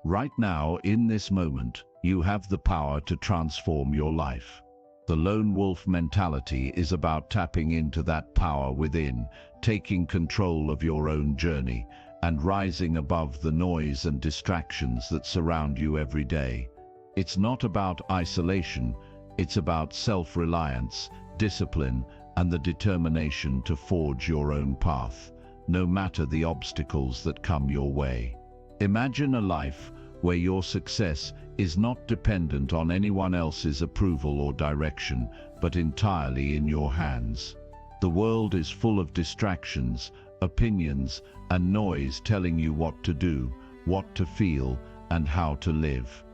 Right now, in this moment, you have the power to transform your life. The lone wolf mentality is about tapping into that power within, taking control of your own journey, and rising above the noise and distractions that surround you every day. It's not about isolation, it's about self-reliance, discipline, and the determination to forge your own path, no matter the obstacles that come your way. Imagine a life where your success is not dependent on anyone else's approval or direction, but entirely in your hands. The world is full of distractions, opinions, and noise telling you what to do, what to feel, and how to live.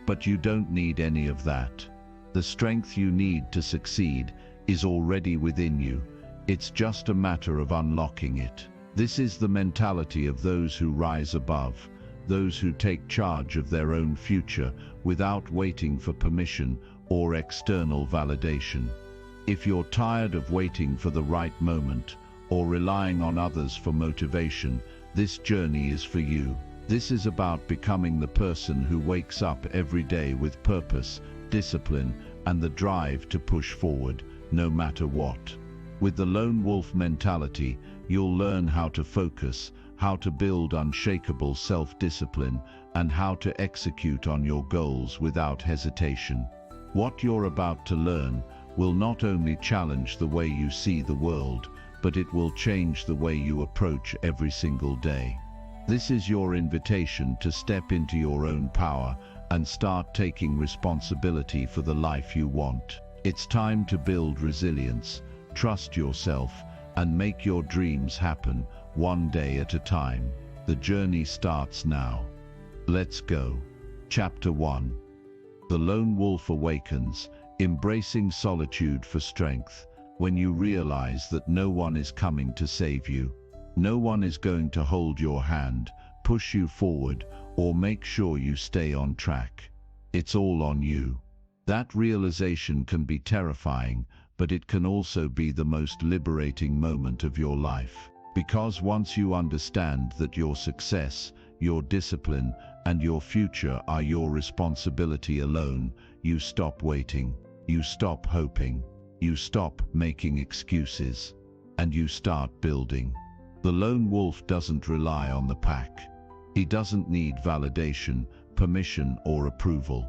But you don't need any of that. The strength you need to succeed is already within you. It's just a matter of unlocking it. This is the mentality of those who rise above, those who take charge of their own future without waiting for permission or external validation. If you're tired of waiting for the right moment or relying on others for motivation, this journey is for you. This is about becoming the person who wakes up every day with purpose, discipline, and the drive to push forward, no matter what. With the lone wolf mentality, you'll learn how to focus, how to build unshakable self-discipline, and how to execute on your goals without hesitation. What you're about to learn will not only challenge the way you see the world, but it will change the way you approach every single day. This is your invitation to step into your own power and start taking responsibility for the life you want. It's time to build resilience, trust yourself, and make your dreams happen, one day at a time. The journey starts now. Let's go. Chapter 1. The Lone Wolf Awakens, embracing solitude for strength. When you realize that no one is coming to save you, no one is going to hold your hand, push you forward, or make sure you stay on track. It's all on you. That realization can be terrifying, but it can also be the most liberating moment of your life. Because once you understand that your success, your discipline, and your future are your responsibility alone, you stop waiting, you stop hoping, you stop making excuses, and you start building. The lone wolf doesn't rely on the pack. He doesn't need validation, permission, or approval.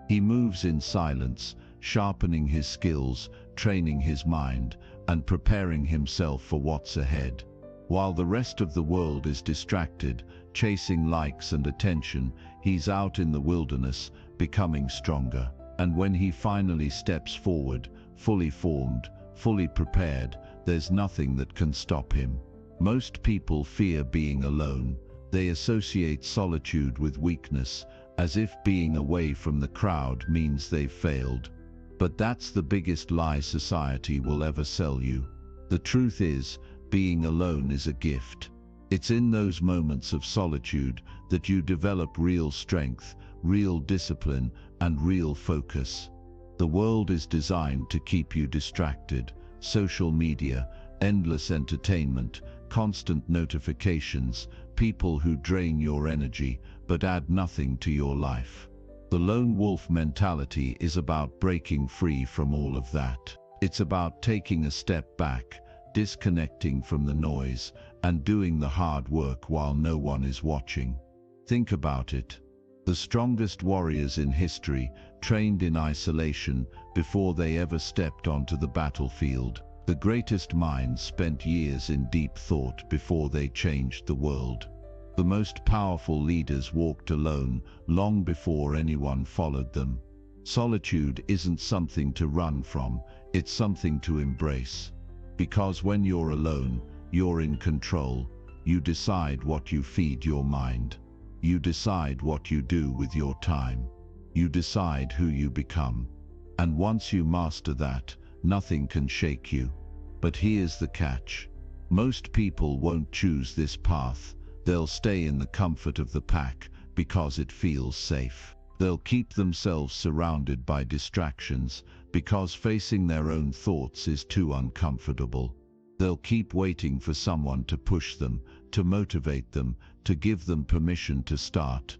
He moves in silence, sharpening his skills, training his mind, and preparing himself for what's ahead. While the rest of the world is distracted, chasing likes and attention, he's out in the wilderness, becoming stronger. And when he finally steps forward, fully formed, fully prepared, there's nothing that can stop him. Most people fear being alone. They associate solitude with weakness, as if being away from the crowd means they've failed. But that's the biggest lie society will ever sell you. The truth is, being alone is a gift. It's in those moments of solitude that you develop real strength, real discipline, and real focus. The world is designed to keep you distracted. Social media, endless entertainment, constant notifications, people who drain your energy but add nothing to your life. The lone wolf mentality is about breaking free from all of that. It's about taking a step back, disconnecting from the noise, and doing the hard work while no one is watching. Think about it. The strongest warriors in history trained in isolation before they ever stepped onto the battlefield. The greatest minds spent years in deep thought before they changed the world. The most powerful leaders walked alone long before anyone followed them. Solitude isn't something to run from, it's something to embrace. Because when you're alone, you're in control. You decide what you feed your mind. You decide what you do with your time. You decide who you become. And once you master that, nothing can shake you. But here's the catch. Most people won't choose this path. They'll stay in the comfort of the pack because it feels safe. They'll keep themselves surrounded by distractions because facing their own thoughts is too uncomfortable. They'll keep waiting for someone to push them, to motivate them, to give them permission to start.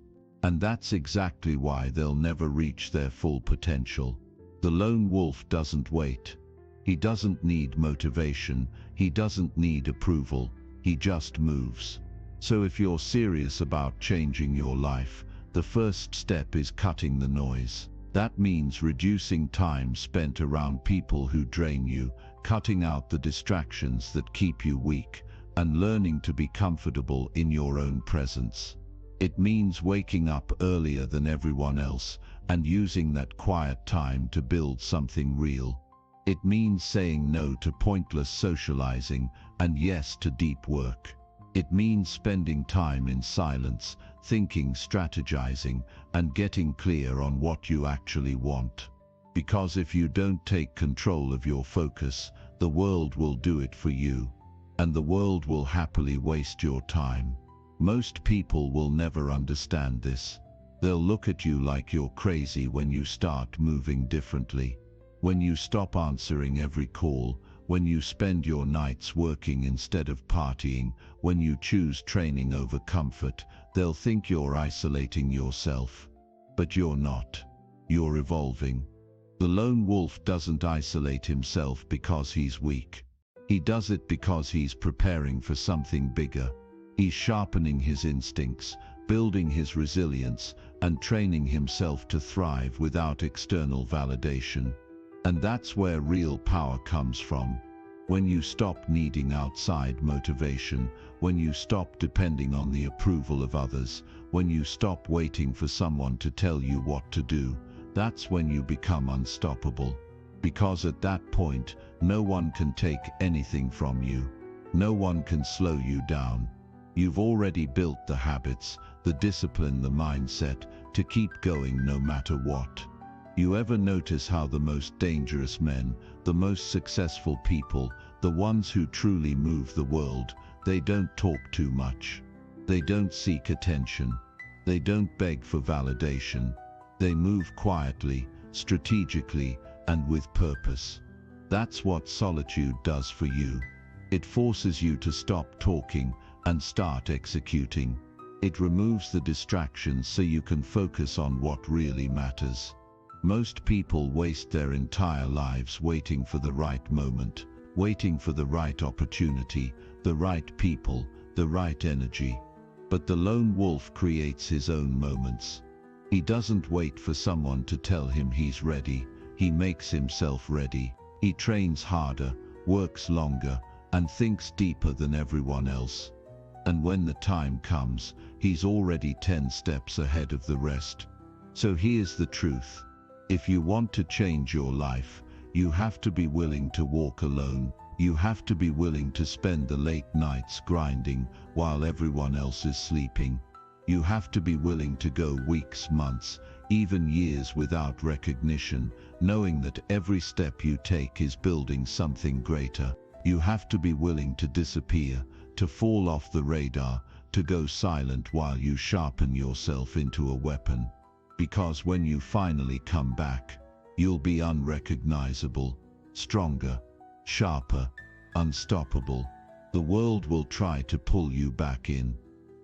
And that's exactly why they'll never reach their full potential. The lone wolf doesn't wait. He doesn't need motivation, he doesn't need approval, he just moves. So if you're serious about changing your life, the first step is cutting the noise. That means reducing time spent around people who drain you, cutting out the distractions that keep you weak, and learning to be comfortable in your own presence. It means waking up earlier than everyone else and using that quiet time to build something real. It means saying no to pointless socializing and yes to deep work. It means spending time in silence, thinking, strategizing, and getting clear on what you actually want. Because if you don't take control of your focus, the world will do it for you. And the world will happily waste your time. Most people will never understand this. They'll look at you like you're crazy when you start moving differently. When you stop answering every call, when you spend your nights working instead of partying, when you choose training over comfort, they'll think you're isolating yourself. But you're not. You're evolving. The lone wolf doesn't isolate himself because he's weak. He does it because he's preparing for something bigger. He's sharpening his instincts, building his resilience, and training himself to thrive without external validation. And that's where real power comes from. When you stop needing outside motivation, when you stop depending on the approval of others, when you stop waiting for someone to tell you what to do, that's when you become unstoppable. Because at that point, no one can take anything from you. No one can slow you down. You've already built the habits, the discipline, the mindset to keep going no matter what. You ever notice how the most dangerous men, the most successful people, the ones who truly move the world, they don't talk too much. They don't seek attention. They don't beg for validation. They move quietly, strategically, and with purpose. That's what solitude does for you. It forces you to stop talking and start executing. It removes the distractions so you can focus on what really matters. Most people waste their entire lives waiting for the right moment, waiting for the right opportunity, the right people, the right energy. But the lone wolf creates his own moments. He doesn't wait for someone to tell him he's ready. He makes himself ready. He trains harder, works longer, and thinks deeper than everyone else. And when the time comes, he's already 10 steps ahead of the rest. So here's the truth. If you want to change your life, you have to be willing to walk alone. You have to be willing to spend the late nights grinding while everyone else is sleeping. You have to be willing to go weeks, months, even years without recognition, knowing that every step you take is building something greater. You have to be willing to disappear, to fall off the radar, to go silent while you sharpen yourself into a weapon. Because when you finally come back, you'll be unrecognizable, stronger, sharper, unstoppable. The world will try to pull you back in.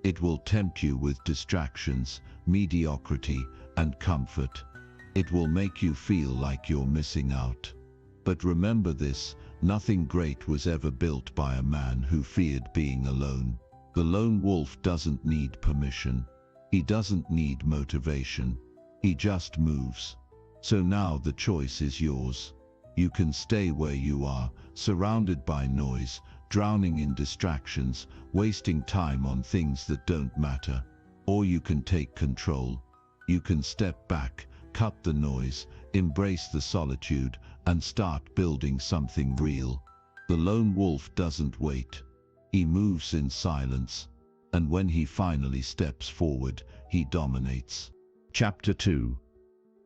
It will tempt you with distractions, mediocrity, and comfort. It will make you feel like you're missing out. But remember this, nothing great was ever built by a man who feared being alone. The lone wolf doesn't need permission. He doesn't need motivation. He just moves. So now the choice is yours. You can stay where you are, surrounded by noise, drowning in distractions, wasting time on things that don't matter. Or you can take control. You can step back, cut the noise, embrace the solitude, and start building something real. The lone wolf doesn't wait. He moves in silence. And when he finally steps forward, he dominates. Chapter 2.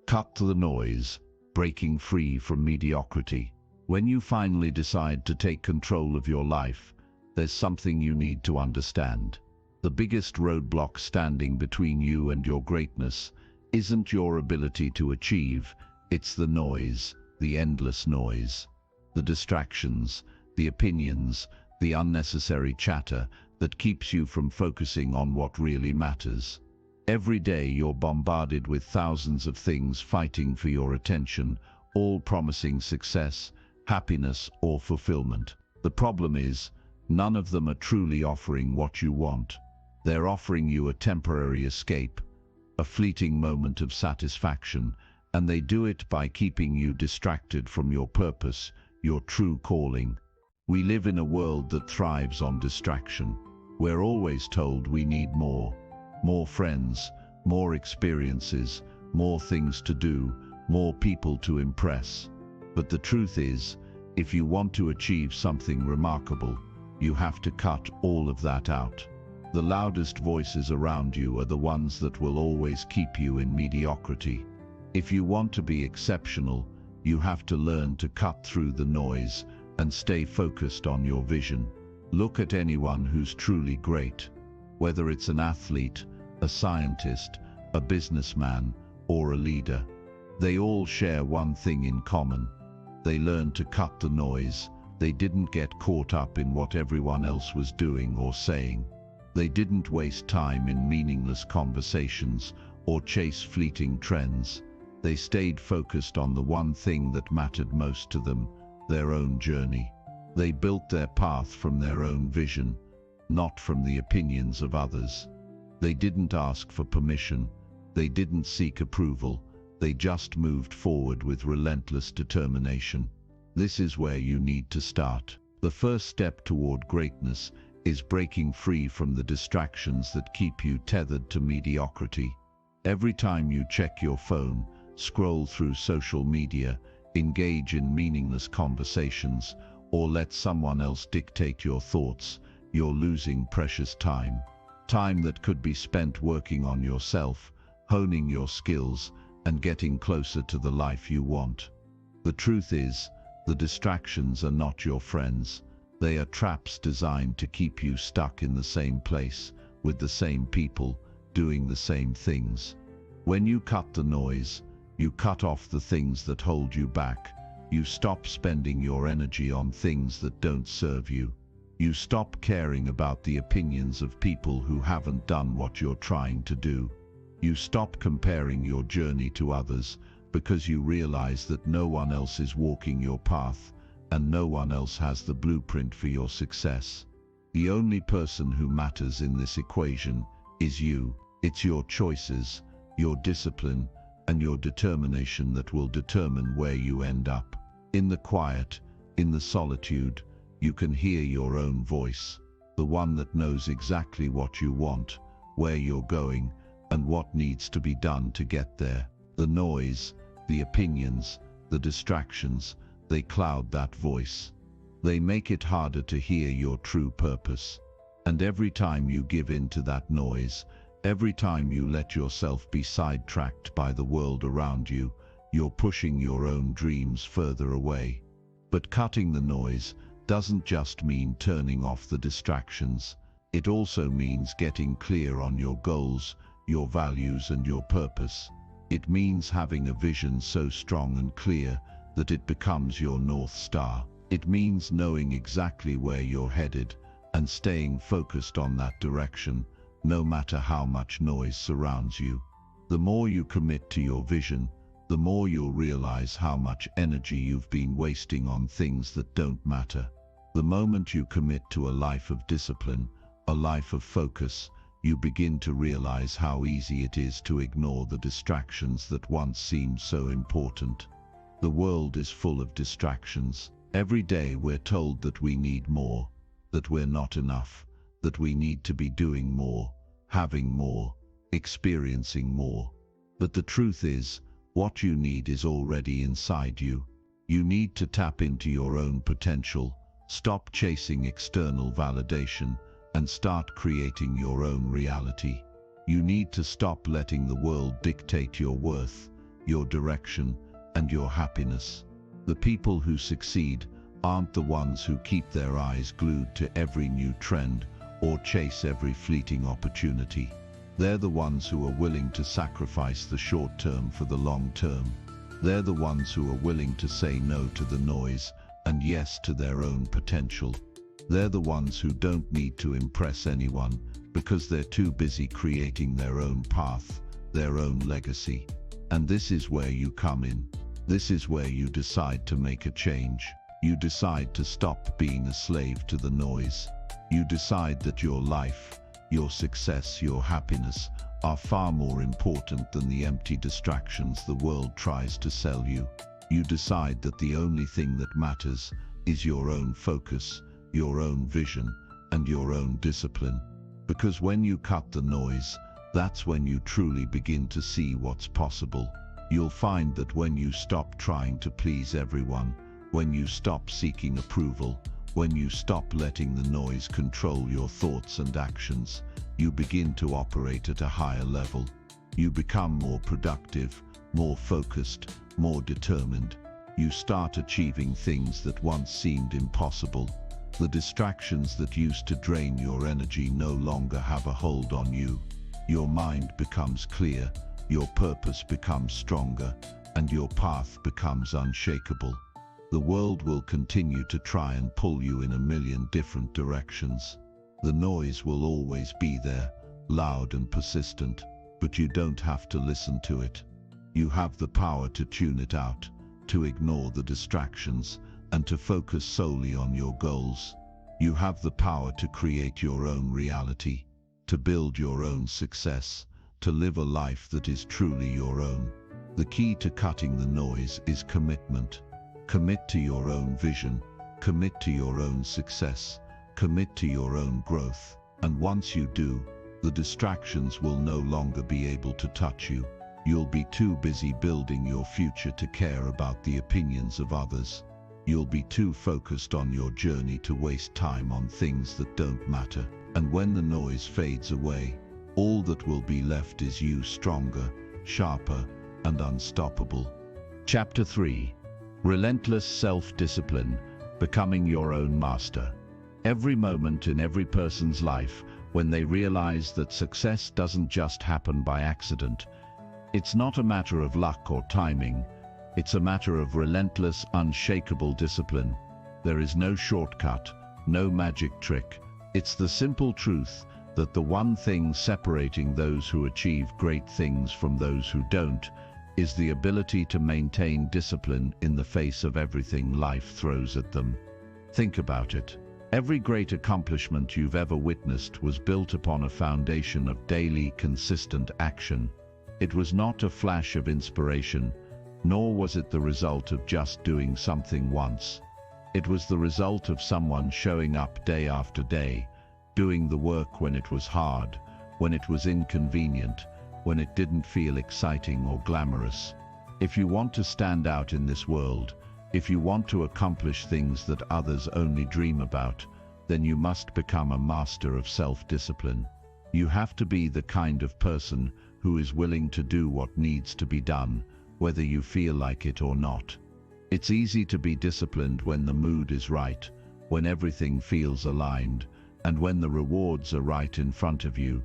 Cut the noise. Breaking free from mediocrity. When you finally decide to take control of your life, there's something you need to understand. The biggest roadblock standing between you and your greatness isn't your ability to achieve, it's the noise, the endless noise, the distractions, the opinions, the unnecessary chatter that keeps you from focusing on what really matters. Every day you're bombarded with thousands of things fighting for your attention, all promising success, happiness, or fulfillment. The problem is, none of them are truly offering what you want. They're offering you a temporary escape, a fleeting moment of satisfaction, and they do it by keeping you distracted from your purpose, your true calling. We live in a world that thrives on distraction. We're always told we need more friends, more experiences, more things to do, more people to impress. But the truth is, if you want to achieve something remarkable, you have to cut all of that out. The loudest voices around you are the ones that will always keep you in mediocrity. If you want to be exceptional, you have to learn to cut through the noise and stay focused on your vision. Look at anyone who's truly great, whether it's an athlete, a scientist, a businessman, or a leader. They all share one thing in common. They learned to cut the noise. They didn't get caught up in what everyone else was doing or saying. They didn't waste time in meaningless conversations or chase fleeting trends. They stayed focused on the one thing that mattered most to them, their own journey. They built their path from their own vision, not from the opinions of others. They didn't ask for permission. They didn't seek approval. They just moved forward with relentless determination. This is where you need to start. The first step toward greatness is breaking free from the distractions that keep you tethered to mediocrity. Every time you check your phone, scroll through social media, engage in meaningless conversations, or let someone else dictate your thoughts, you're losing precious time. Time that could be spent working on yourself, honing your skills, and getting closer to the life you want. The truth is, the distractions are not your friends. They are traps designed to keep you stuck in the same place, with the same people, doing the same things. When you cut the noise, you cut off the things that hold you back. You stop spending your energy on things that don't serve you. You stop caring about the opinions of people who haven't done what you're trying to do. You stop comparing your journey to others because you realize that no one else is walking your path and no one else has the blueprint for your success. The only person who matters in this equation is you. It's your choices, your discipline, and your determination that will determine where you end up. In the quiet, in the solitude, you can hear your own voice, the one that knows exactly what you want, where you're going, and what needs to be done to get there. The noise, the opinions, the distractions, they cloud that voice. They make it harder to hear your true purpose. And every time you give in to that noise, every time you let yourself be sidetracked by the world around you, you're pushing your own dreams further away. But cutting the noise doesn't just mean turning off the distractions. It also means getting clear on your goals, your values, and your purpose. It means having a vision so strong and clear that it becomes your North Star. It means knowing exactly where you're headed and staying focused on that direction, no matter how much noise surrounds you. The more you commit to your vision, the more you'll realize how much energy you've been wasting on things that don't matter. The moment you commit to a life of discipline, a life of focus, you begin to realize how easy it is to ignore the distractions that once seemed so important. The world is full of distractions. Every day we're told that we need more, that we're not enough, that we need to be doing more, having more, experiencing more. But the truth is, what you need is already inside you. You need to tap into your own potential, stop chasing external validation, and start creating your own reality. You need to stop letting the world dictate your worth, your direction, and your happiness. The people who succeed aren't the ones who keep their eyes glued to every new trend or chase every fleeting opportunity. They're the ones who are willing to sacrifice the short term for the long term. They're the ones who are willing to say no to the noise and yes to their own potential. They're the ones who don't need to impress anyone because they're too busy creating their own path, their own legacy. And this is where you come in. This is where you decide to make a change. You decide to stop being a slave to the noise. You decide that your life, your success, your happiness are far more important than the empty distractions the world tries to sell you. You decide that the only thing that matters is your own focus, your own vision, and your own discipline. Because when you cut the noise, that's when you truly begin to see what's possible. You'll find that when you stop trying to please everyone, when you stop seeking approval, when you stop letting the noise control your thoughts and actions, you begin to operate at a higher level. You become more productive, more focused, more determined. You start achieving things that once seemed impossible. The distractions that used to drain your energy no longer have a hold on you. Your mind becomes clear, your purpose becomes stronger, and your path becomes unshakable. The world will continue to try and pull you in a million different directions. The noise will always be there, loud and persistent, but you don't have to listen to it. You have the power to tune it out, to ignore the distractions, and to focus solely on your goals. You have the power to create your own reality, to build your own success, to live a life that is truly your own. The key to cutting the noise is commitment. Commit to your own vision, commit to your own success, commit to your own growth. And once you do, the distractions will no longer be able to touch you. You'll be too busy building your future to care about the opinions of others. You'll be too focused on your journey to waste time on things that don't matter. And when the noise fades away, all that will be left is you, stronger, sharper, and unstoppable. Chapter 3. Relentless self-discipline, becoming your own master. Every moment in every person's life when they realize that success doesn't just happen by accident. It's not a matter of luck or timing. It's a matter of relentless, unshakable discipline. There is no shortcut, no magic trick. It's the simple truth that the one thing separating those who achieve great things from those who don't is the ability to maintain discipline in the face of everything life throws at them. Think about it. Every great accomplishment you've ever witnessed was built upon a foundation of daily, consistent action. It was not a flash of inspiration, nor was it the result of just doing something once. It was the result of someone showing up day after day, doing the work when it was hard, when it was inconvenient, when it didn't feel exciting or glamorous. If you want to stand out in this world, if you want to accomplish things that others only dream about, then you must become a master of self-discipline. You have to be the kind of person who is willing to do what needs to be done, whether you feel like it or not. It's easy to be disciplined when the mood is right, when everything feels aligned, and when the rewards are right in front of you.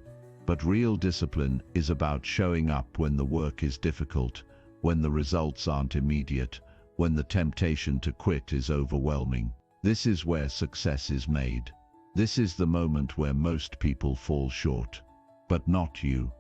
But real discipline is about showing up when the work is difficult, when the results aren't immediate, when the temptation to quit is overwhelming. This is where success is made. This is the moment where most people fall short. But not you.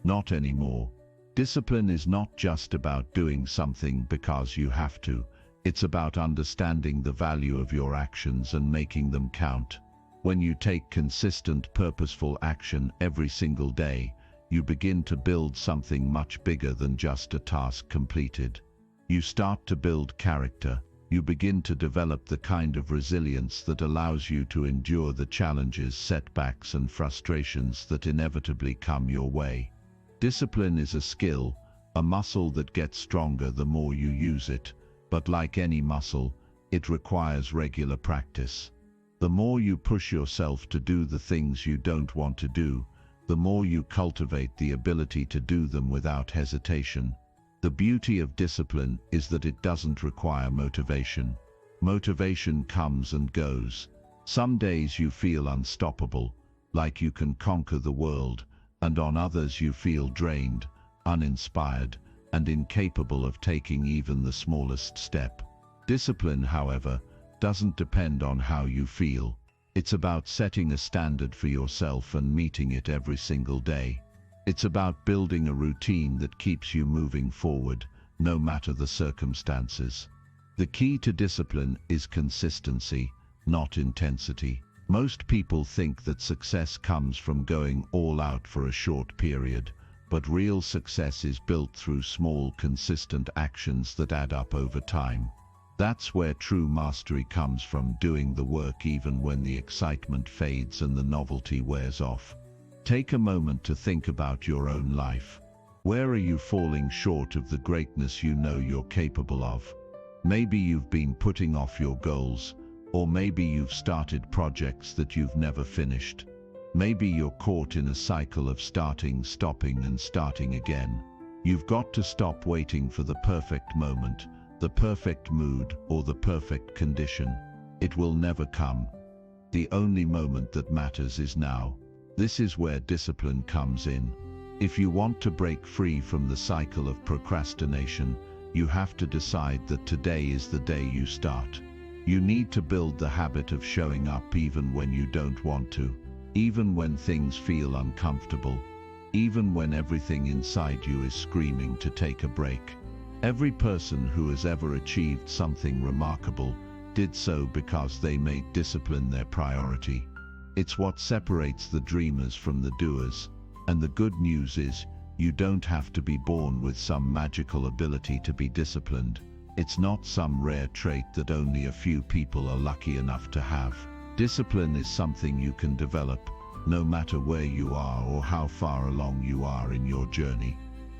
Not anymore. Discipline is not just about doing something because you have to. It's about understanding the value of your actions and making them count. When you take consistent, purposeful action every single day, you begin to build something much bigger than just a task completed. You start to build character. You begin to develop the kind of resilience that allows you to endure the challenges, setbacks, and frustrations that inevitably come your way. Discipline is a skill, a muscle that gets stronger the more you use it, but like any muscle, it requires regular practice. The more you push yourself to do the things you don't want to do, the more you cultivate the ability to do them without hesitation. The beauty of discipline is that it doesn't require motivation. Motivation comes and goes. Some days you feel unstoppable, like you can conquer the world, and on others you feel drained, uninspired, and incapable of taking even the smallest step. Discipline, however, doesn't depend on how you feel. It's about setting a standard for yourself and meeting it every single day. It's about building a routine that keeps you moving forward, no matter the circumstances. The key to discipline is consistency, not intensity. Most people think that success comes from going all out for a short period, but real success is built through small, consistent actions that add up over time. That's where true mastery comes from, doing the work even when the excitement fades and the novelty wears off. Take a moment to think about your own life. Where are you falling short of the greatness you know you're capable of? Maybe you've been putting off your goals, or maybe you've started projects that you've never finished. Maybe you're caught in a cycle of starting, stopping, and starting again. You've got to stop waiting for the perfect moment, the perfect mood, or the perfect condition. It will never come. The only moment that matters is now. This is where discipline comes in. If you want to break free from the cycle of procrastination, you have to decide that today is the day you start. You need to build the habit of showing up even when you don't want to, even when things feel uncomfortable, even when everything inside you is screaming to take a break. Every person who has ever achieved something remarkable did so because they made discipline their priority. It's what separates the dreamers from the doers. And the good news is, you don't have to be born with some magical ability to be disciplined. It's not some rare trait that only a few people are lucky enough to have. Discipline is something you can develop, no matter where you are or how far along you are in your journey.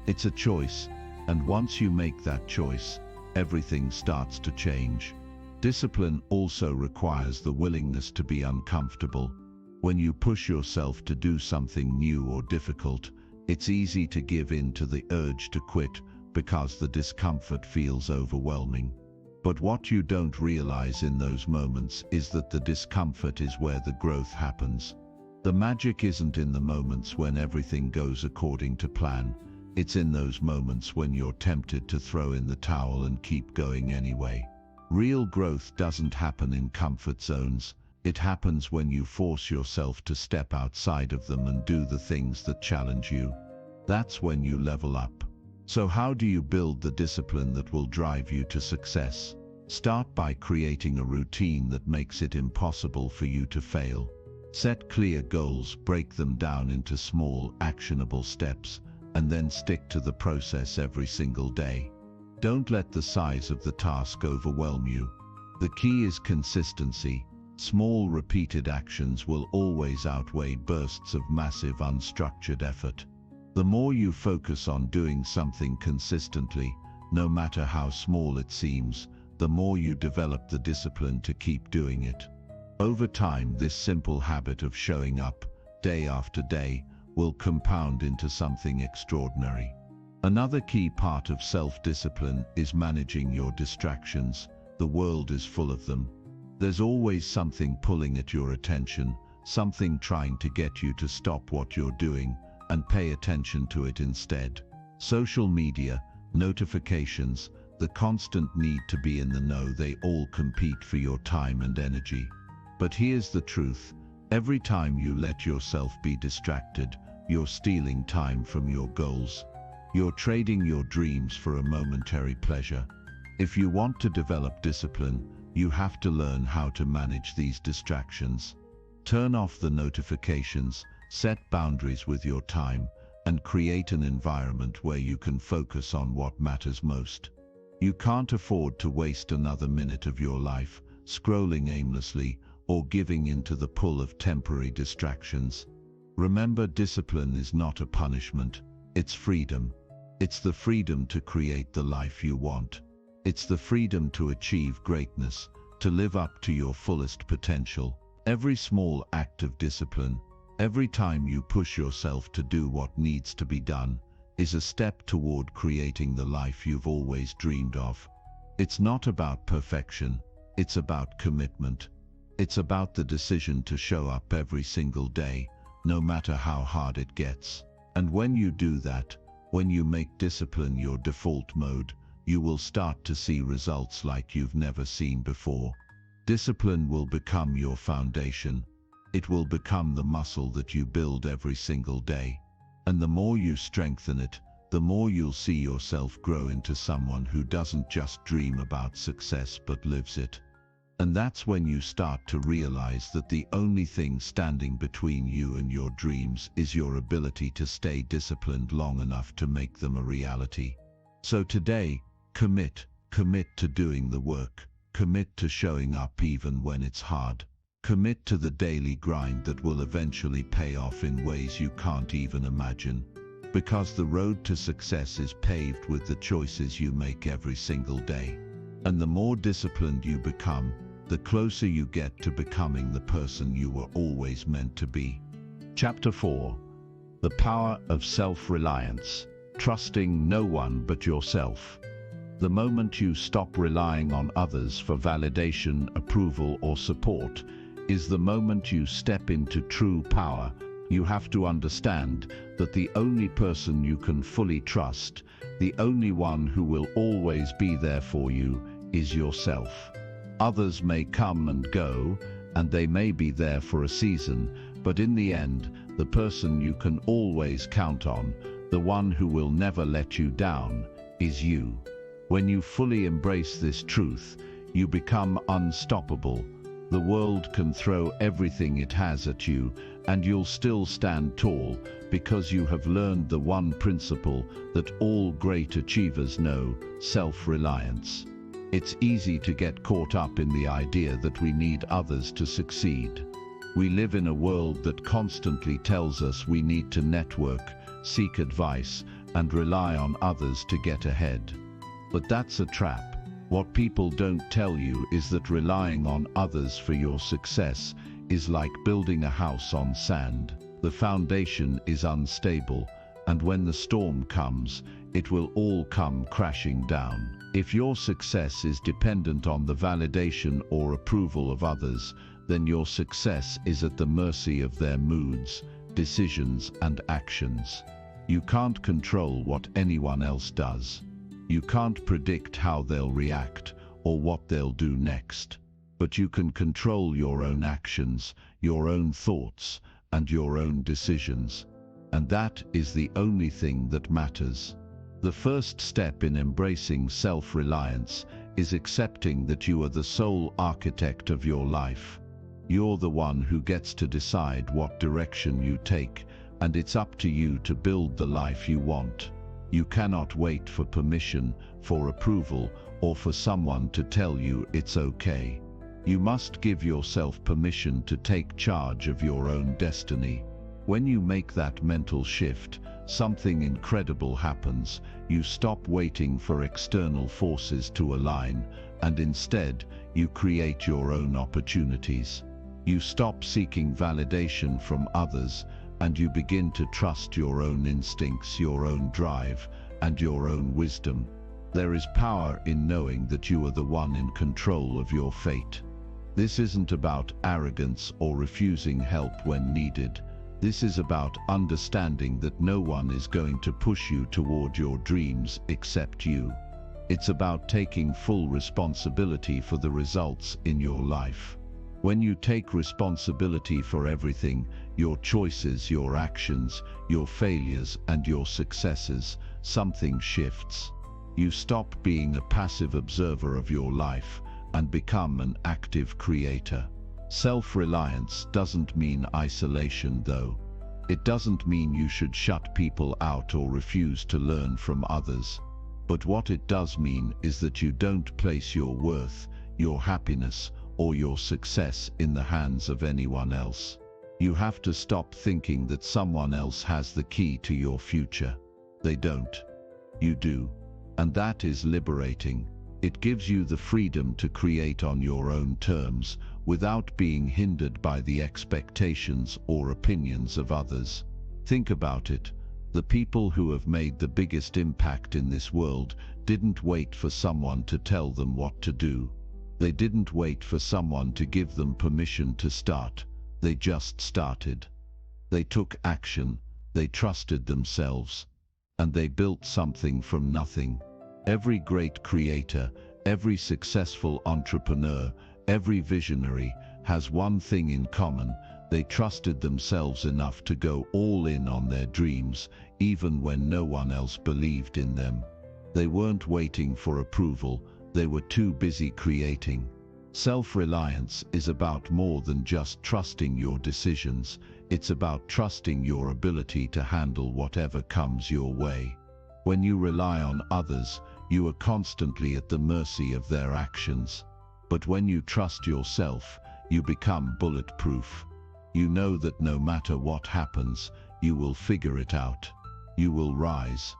It's a choice, and once you make that choice, everything starts to change. Discipline also requires the willingness to be uncomfortable. When you push yourself to do something new or difficult, it's easy to give in to the urge to quit because the discomfort feels overwhelming. But what you don't realize in those moments is that the discomfort is where the growth happens. The magic isn't in the moments when everything goes according to plan. It's in those moments when you're tempted to throw in the towel and keep going anyway. Real growth doesn't happen in comfort zones. It happens when you force yourself to step outside of them and do the things that challenge you. That's when you level up. So how do you build the discipline that will drive you to success? Start by creating a routine that makes it impossible for you to fail. Set clear goals, break them down into small, actionable steps, and then stick to the process every single day. Don't let the size of the task overwhelm you. The key is consistency. Small repeated actions will always outweigh bursts of massive unstructured effort. The more you focus on doing something consistently, no matter how small it seems, the more you develop the discipline to keep doing it. Over time, this simple habit of showing up, day after day, will compound into something extraordinary. Another key part of self-discipline is managing your distractions. The world is full of them. There's always something pulling at your attention, something trying to get you to stop what you're doing and pay attention to it instead. Social media, notifications, the constant need to be in the know, they all compete for your time and energy. But here's the truth. Every time you let yourself be distracted, you're stealing time from your goals. You're trading your dreams for a momentary pleasure. If you want to develop discipline, you have to learn how to manage these distractions. Turn off the notifications, set boundaries with your time, and create an environment where you can focus on what matters most. You can't afford to waste another minute of your life scrolling aimlessly or giving in to the pull of temporary distractions. Remember, discipline is not a punishment, it's freedom. It's the freedom to create the life you want. It's the freedom to achieve greatness, to live up to your fullest potential. Every small act of discipline, every time you push yourself to do what needs to be done, is a step toward creating the life you've always dreamed of. It's not about perfection, it's about commitment. It's about the decision to show up every single day, no matter how hard it gets. And when you do that, when you make discipline your default mode, you will start to see results like you've never seen before. Discipline will become your foundation. It will become the muscle that you build every single day. And the more you strengthen it, the more you'll see yourself grow into someone who doesn't just dream about success but lives it. And that's when you start to realize that the only thing standing between you and your dreams is your ability to stay disciplined long enough to make them a reality. So today, commit to doing the work. Commit to showing up even when it's hard. Commit to the daily grind that will eventually pay off in ways you can't even imagine. Because the road to success is paved with the choices you make every single day. And the more disciplined you become, the closer you get to becoming the person you were always meant to be. Chapter 4. The Power of Self-Reliance. Trusting no one but yourself. The moment you stop relying on others for validation, approval, or support, is the moment you step into true power. You have to understand that the only person you can fully trust, the only one who will always be there for you, is yourself. Others may come and go, and they may be there for a season, but in the end, the person you can always count on, the one who will never let you down, is you. When you fully embrace this truth, you become unstoppable. The world can throw everything it has at you, and you'll still stand tall because you have learned the one principle that all great achievers know: self-reliance. It's easy to get caught up in the idea that we need others to succeed. We live in a world that constantly tells us we need to network, seek advice, and rely on others to get ahead. But that's a trap. What people don't tell you is that relying on others for your success is like building a house on sand. The foundation is unstable, and when the storm comes, it will all come crashing down. If your success is dependent on the validation or approval of others, then your success is at the mercy of their moods, decisions, and actions. You can't control what anyone else does. You can't predict how they'll react or what they'll do next. But you can control your own actions, your own thoughts, and your own decisions. And that is the only thing that matters. The first step in embracing self-reliance is accepting that you are the sole architect of your life. You're the one who gets to decide what direction you take, and it's up to you to build the life you want. You cannot wait for permission, for approval, or for someone to tell you it's okay. You must give yourself permission to take charge of your own destiny. When you make that mental shift, something incredible happens. You stop waiting for external forces to align, and instead, you create your own opportunities. You stop seeking validation from others, and you begin to trust your own instincts, your own drive, and your own wisdom. There is power in knowing that you are the one in control of your fate. This isn't about arrogance or refusing help when needed. This is about understanding that no one is going to push you toward your dreams except you. It's about taking full responsibility for the results in your life. When you take responsibility for everything, your choices, your actions, your failures, and your successes, something shifts. You stop being a passive observer of your life and become an active creator. Self-reliance doesn't mean isolation, though. It doesn't mean you should shut people out or refuse to learn from others. But what it does mean is that you don't place your worth, your happiness, or your success in the hands of anyone else. You have to stop thinking that someone else has the key to your future. They don't. You do. And that is liberating. It gives you the freedom to create on your own terms, without being hindered by the expectations or opinions of others. Think about it. The people who have made the biggest impact in this world didn't wait for someone to tell them what to do. They didn't wait for someone to give them permission to start. They just started. They took action, they trusted themselves, and they built something from nothing. Every great creator, every successful entrepreneur, Every visionary has one thing in common: they trusted themselves enough to go all in on their dreams, even when no one else believed in them. They weren't waiting for approval, they were too busy creating. Self-reliance is about more than just trusting your decisions, it's about trusting your ability to handle whatever comes your way. When you rely on others, you are constantly at the mercy of their actions. But when you trust yourself, you become bulletproof. You know that no matter what happens, you will figure it out. You will rise.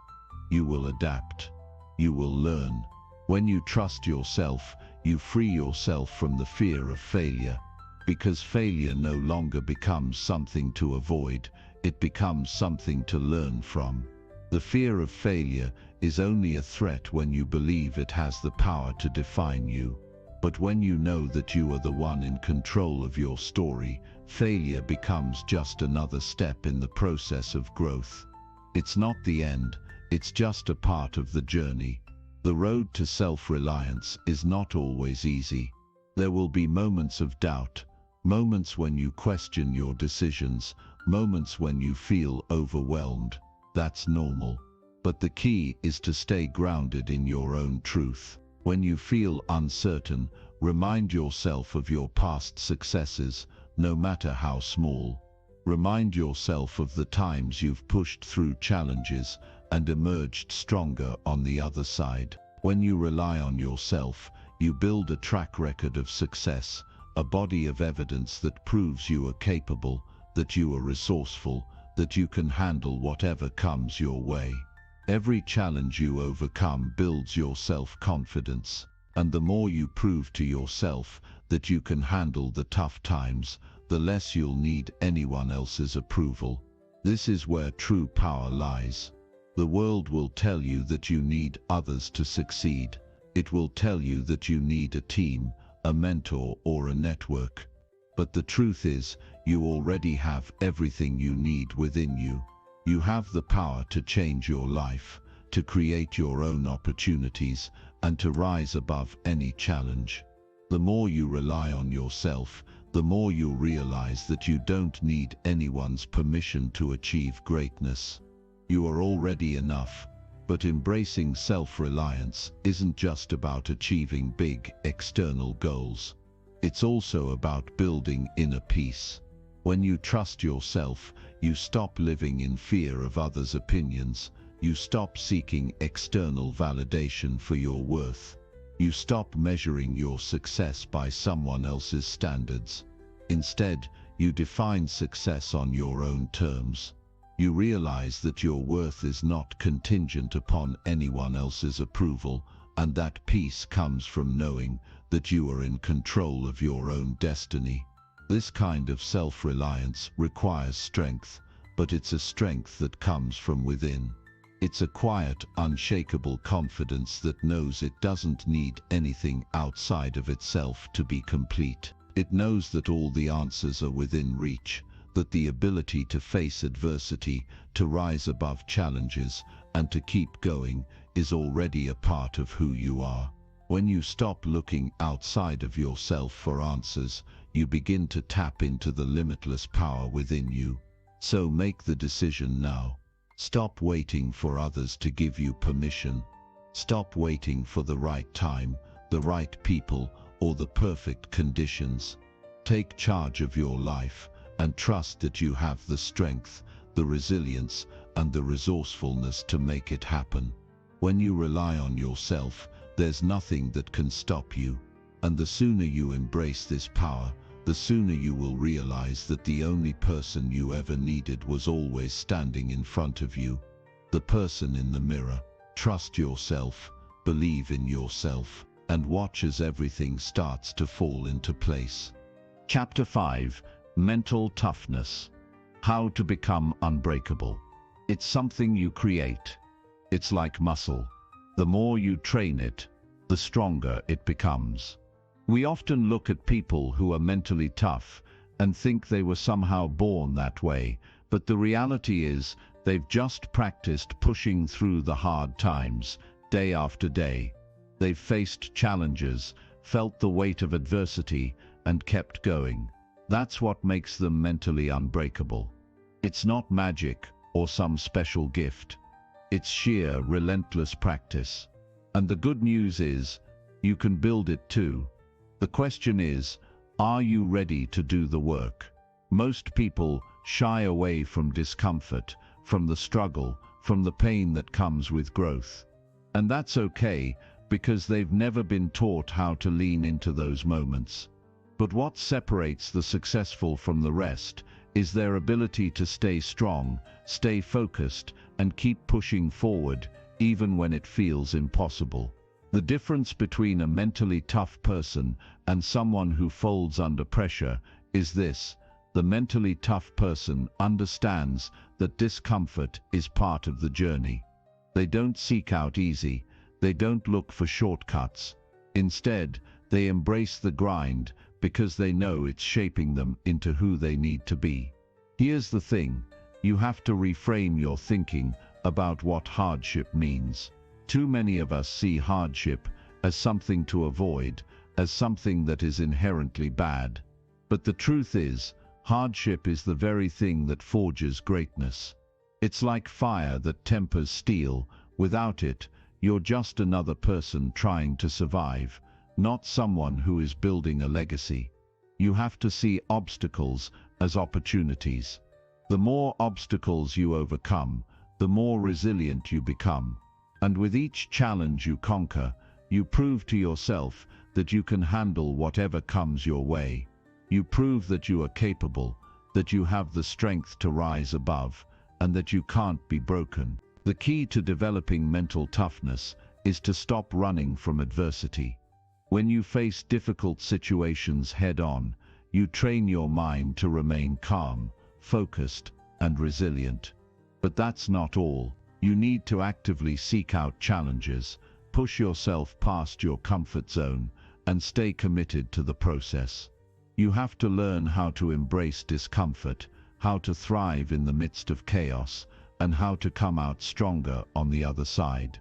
You will adapt. You will learn. When you trust yourself, you free yourself from the fear of failure. Because failure no longer becomes something to avoid, it becomes something to learn from. The fear of failure is only a threat when you believe it has the power to define you. But when you know that you are the one in control of your story, failure becomes just another step in the process of growth. It's not the end, it's just a part of the journey. The road to self-reliance is not always easy. There will be moments of doubt, moments when you question your decisions, moments when you feel overwhelmed. That's normal. But the key is to stay grounded in your own truth. When you feel uncertain, remind yourself of your past successes, no matter how small. Remind yourself of the times you've pushed through challenges and emerged stronger on the other side. When you rely on yourself, you build a track record of success, a body of evidence that proves you are capable, that you are resourceful, that you can handle whatever comes your way. Every challenge you overcome builds your self-confidence, and the more you prove to yourself that you can handle the tough times, the less you'll need anyone else's approval. This is where true power lies. The world will tell you that you need others to succeed. It will tell you that you need a team, a mentor, or a network. But the truth is, you already have everything you need within you. You have the power to change your life, to create your own opportunities, and to rise above any challenge. The more you rely on yourself, the more you'll realize that you don't need anyone's permission to achieve greatness. You are already enough. But embracing self-reliance isn't just about achieving big external goals. It's also about building inner peace. When you trust yourself, you stop living in fear of others' opinions. You stop seeking external validation for your worth. You stop measuring your success by someone else's standards. Instead, you define success on your own terms. You realize that your worth is not contingent upon anyone else's approval, and that peace comes from knowing that you are in control of your own destiny. This kind of self-reliance requires strength, but it's a strength that comes from within. It's a quiet, unshakable confidence that knows it doesn't need anything outside of itself to be complete. It knows that all the answers are within reach, that the ability to face adversity, to rise above challenges, and to keep going is already a part of who you are. When you stop looking outside of yourself for answers, you begin to tap into the limitless power within you. So make the decision now. Stop waiting for others to give you permission. Stop waiting for the right time, the right people, or the perfect conditions. Take charge of your life and trust that you have the strength, the resilience, and the resourcefulness to make it happen. When you rely on yourself, there's nothing that can stop you. And the sooner you embrace this power, the sooner you will realize that the only person you ever needed was always standing in front of you. The person in the mirror. Trust yourself, believe in yourself, and watch as everything starts to fall into place. Chapter 5. Mental toughness. How to become unbreakable. It's something you create. It's like muscle. The more you train it, the stronger it becomes. We often look at people who are mentally tough and think they were somehow born that way, but the reality is they've just practiced pushing through the hard times, day after day. They've faced challenges, felt the weight of adversity, and kept going. That's what makes them mentally unbreakable. It's not magic or some special gift. It's sheer, relentless practice. And the good news is, you can build it too. The question is, are you ready to do the work? Most people shy away from discomfort, from the struggle, from the pain that comes with growth. And that's okay, because they've never been taught how to lean into those moments. But what separates the successful from the rest is their ability to stay strong, stay focused, and keep pushing forward, even when it feels impossible. The difference between a mentally tough person and someone who folds under pressure is this: the mentally tough person understands that discomfort is part of the journey. They don't seek out easy, they don't look for shortcuts. Instead, they embrace the grind because they know it's shaping them into who they need to be. Here's the thing: you have to reframe your thinking about what hardship means. Too many of us see hardship as something to avoid, as something that is inherently bad. But the truth is, hardship is the very thing that forges greatness. It's like fire that tempers steel. Without it, you're just another person trying to survive, not someone who is building a legacy. You have to see obstacles as opportunities. The more obstacles you overcome, the more resilient you become. And with each challenge you conquer, you prove to yourself that you can handle whatever comes your way. You prove that you are capable, that you have the strength to rise above, and that you can't be broken. The key to developing mental toughness is to stop running from adversity. When you face difficult situations head-on, you train your mind to remain calm, focused, and resilient. But that's not all. You need to actively seek out challenges, push yourself past your comfort zone, and stay committed to the process. You have to learn how to embrace discomfort, how to thrive in the midst of chaos, and how to come out stronger on the other side.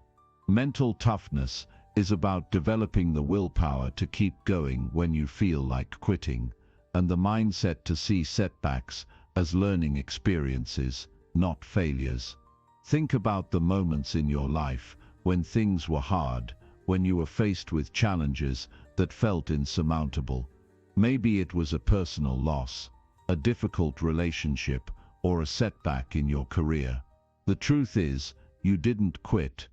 Mental toughness is about developing the willpower to keep going when you feel like quitting, and the mindset to see setbacks as learning experiences, not failures. Think about the moments in your life when things were hard, when you were faced with challenges that felt insurmountable. Maybe it was a personal loss, a difficult relationship, or a setback in your career. The truth is, you didn't quit.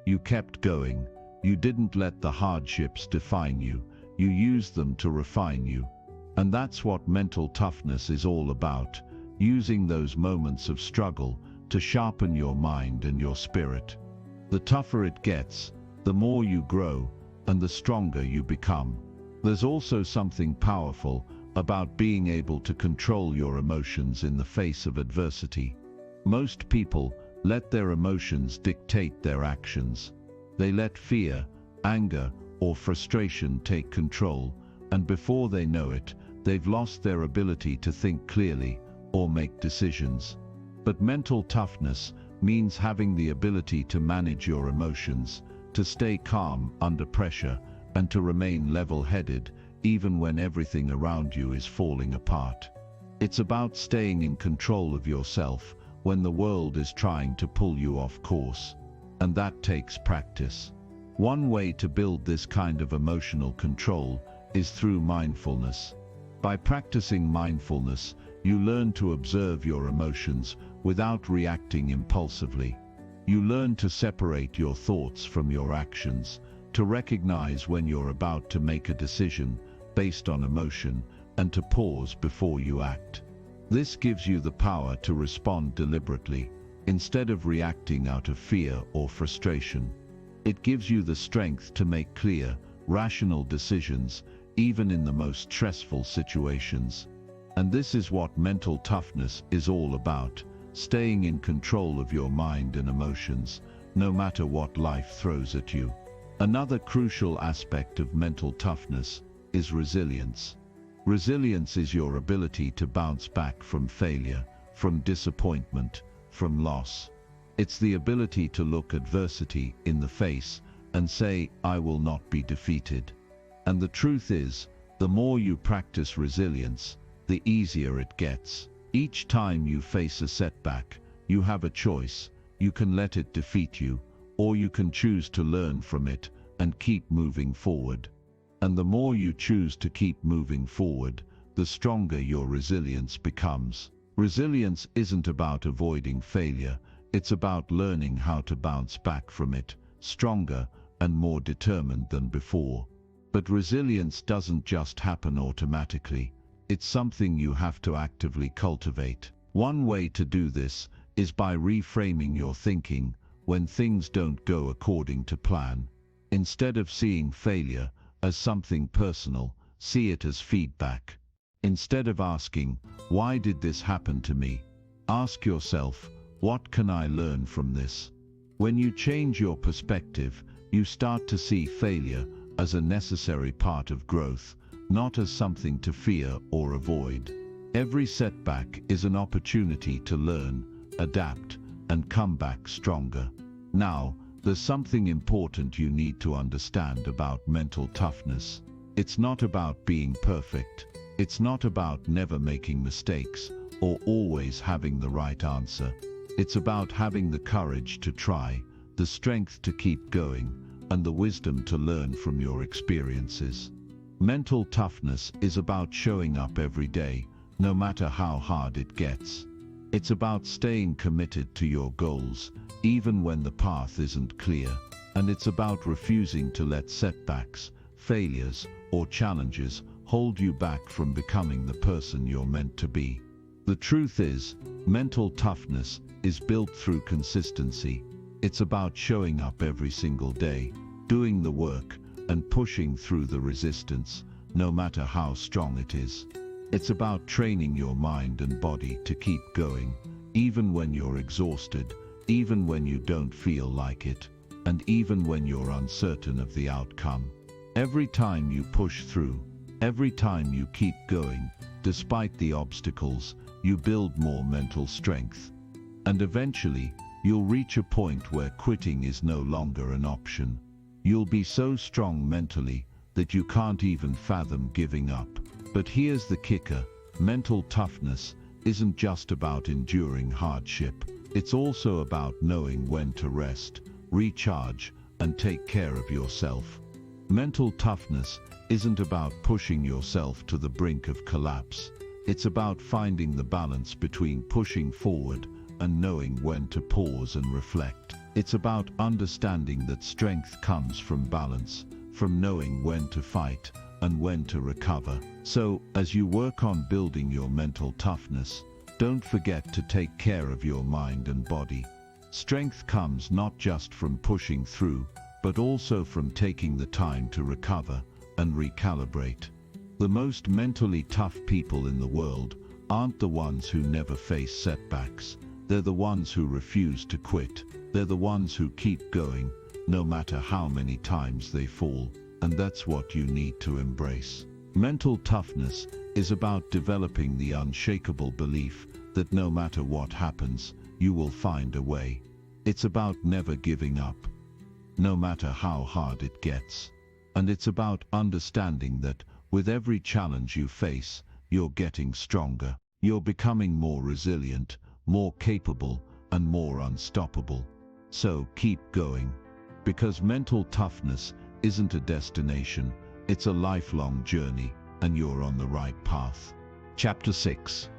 You kept going. You didn't let the hardships define you. You used them to refine you. And that's what mental toughness is all about, using those moments of struggle to sharpen your mind and your spirit. The tougher it gets, the more you grow, and the stronger you become. There's also something powerful about being able to control your emotions in the face of adversity. Most people let their emotions dictate their actions. They let fear, anger, or frustration take control, and before they know it, they've lost their ability to think clearly or make decisions. But mental toughness means having the ability to manage your emotions, to stay calm under pressure, and to remain level-headed even when everything around you is falling apart. It's about staying in control of yourself when the world is trying to pull you off course, and that takes practice. One way to build this kind of emotional control is through mindfulness. By practicing mindfulness, you learn to observe your emotions without reacting impulsively. You learn to separate your thoughts from your actions, to recognize when you're about to make a decision based on emotion, and to pause before you act. This gives you the power to respond deliberately, instead of reacting out of fear or frustration. It gives you the strength to make clear, rational decisions, even in the most stressful situations. And this is what mental toughness is all about, staying in control of your mind and emotions, no matter what life throws at you. Another crucial aspect of mental toughness is resilience. Resilience is your ability to bounce back from failure, from disappointment, from loss. It's the ability to look adversity in the face and say, "I will not be defeated." And the truth is, the more you practice resilience, the easier it gets. Each time you face a setback, you have a choice. You can let it defeat you, or you can choose to learn from it and keep moving forward. And the more you choose to keep moving forward, the stronger your resilience becomes. Resilience isn't about avoiding failure, it's about learning how to bounce back from it, stronger and more determined than before. But resilience doesn't just happen automatically. It's something you have to actively cultivate. One way to do this is by reframing your thinking when things don't go according to plan. Instead of seeing failure as something personal, see it as feedback. Instead of asking, "Why did this happen to me?" ask yourself, "What can I learn from this?" When you change your perspective, you start to see failure as a necessary part of growth, not as something to fear or avoid. Every setback is an opportunity to learn, adapt, and come back stronger. Now, there's something important you need to understand about mental toughness. It's not about being perfect. It's not about never making mistakes or always having the right answer. It's about having the courage to try, the strength to keep going, and the wisdom to learn from your experiences. Mental toughness is about showing up every day, no matter how hard it gets. It's about staying committed to your goals, even when the path isn't clear. And it's about refusing to let setbacks, failures, or challenges hold you back from becoming the person you're meant to be. The truth is, mental toughness is built through consistency. It's about showing up every single day, doing the work, and pushing through the resistance, no matter how strong it is. It's about training your mind and body to keep going, even when you're exhausted, even when you don't feel like it, and even when you're uncertain of the outcome. Every time you push through, every time you keep going, despite the obstacles, you build more mental strength. And eventually, you'll reach a point where quitting is no longer an option. You'll be so strong mentally that you can't even fathom giving up. But here's the kicker: mental toughness isn't just about enduring hardship. It's also about knowing when to rest, recharge, and take care of yourself. Mental toughness isn't about pushing yourself to the brink of collapse. It's about finding the balance between pushing forward and knowing when to pause and reflect. It's about understanding that strength comes from balance, from knowing when to fight and when to recover. So, as you work on building your mental toughness, don't forget to take care of your mind and body. Strength comes not just from pushing through, but also from taking the time to recover and recalibrate. The most mentally tough people in the world aren't the ones who never face setbacks. They're the ones who refuse to quit. They're the ones who keep going, no matter how many times they fall. And that's what you need to embrace. Mental toughness is about developing the unshakable belief that no matter what happens, you will find a way. It's about never giving up, no matter how hard it gets. And it's about understanding that with every challenge you face, you're getting stronger. You're becoming more resilient, more capable, and more unstoppable. So keep going, because mental toughness isn't a destination, it's a lifelong journey, and you're on the right path. Chapter 6.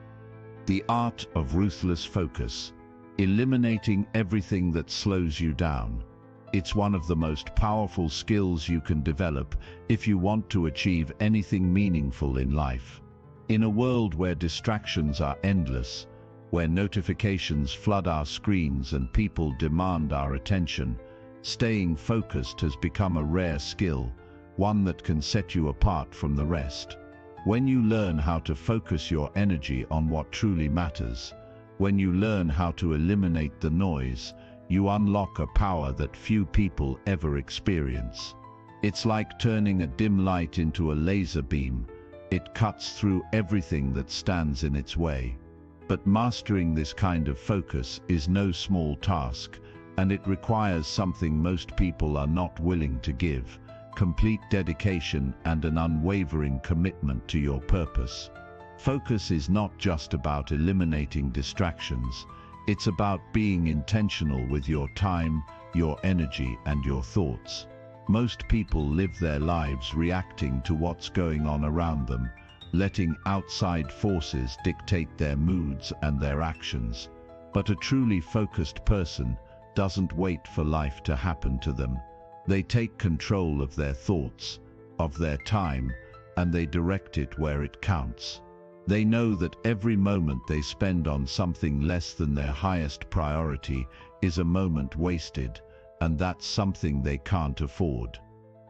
The Art of Ruthless Focus. Eliminating everything that slows you down. It's one of the most powerful skills you can develop if you want to achieve anything meaningful in life. In a world where distractions are endless, where notifications flood our screens and people demand our attention, staying focused has become a rare skill, one that can set you apart from the rest. When you learn how to focus your energy on what truly matters, when you learn how to eliminate the noise, you unlock a power that few people ever experience. It's like turning a dim light into a laser beam. It cuts through everything that stands in its way. But mastering this kind of focus is no small task, and it requires something most people are not willing to give: complete dedication, and an unwavering commitment to your purpose. Focus is not just about eliminating distractions, it's about being intentional with your time, your energy, and your thoughts. Most people live their lives reacting to what's going on around them, letting outside forces dictate their moods and their actions. But a truly focused person doesn't wait for life to happen to them. They take control of their thoughts, of their time, and they direct it where it counts. They know that every moment they spend on something less than their highest priority is a moment wasted, and that's something they can't afford.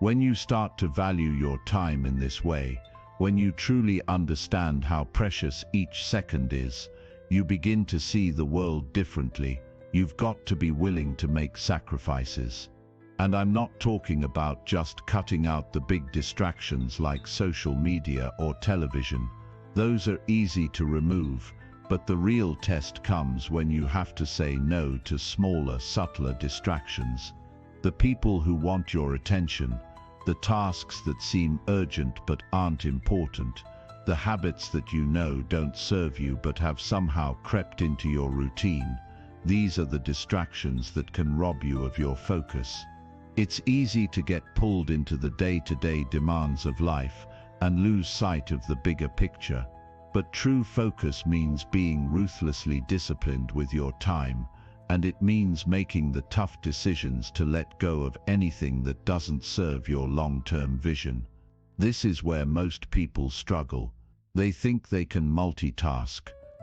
When you start to value your time in this way, when you truly understand how precious each second is, you begin to see the world differently. You've got to be willing to make sacrifices. And I'm not talking about just cutting out the big distractions like social media or television. Those are easy to remove, but the real test comes when you have to say no to smaller, subtler distractions. The people who want your attention, the tasks that seem urgent but aren't important, the habits that you know don't serve you but have somehow crept into your routine. These are the distractions that can rob you of your focus. It's easy to get pulled into the day-to-day demands of life and lose sight of the bigger picture. But true focus means being ruthlessly disciplined with your time, and it means making the tough decisions to let go of anything that doesn't serve your long-term vision. This is where most people struggle. They think they can multitask.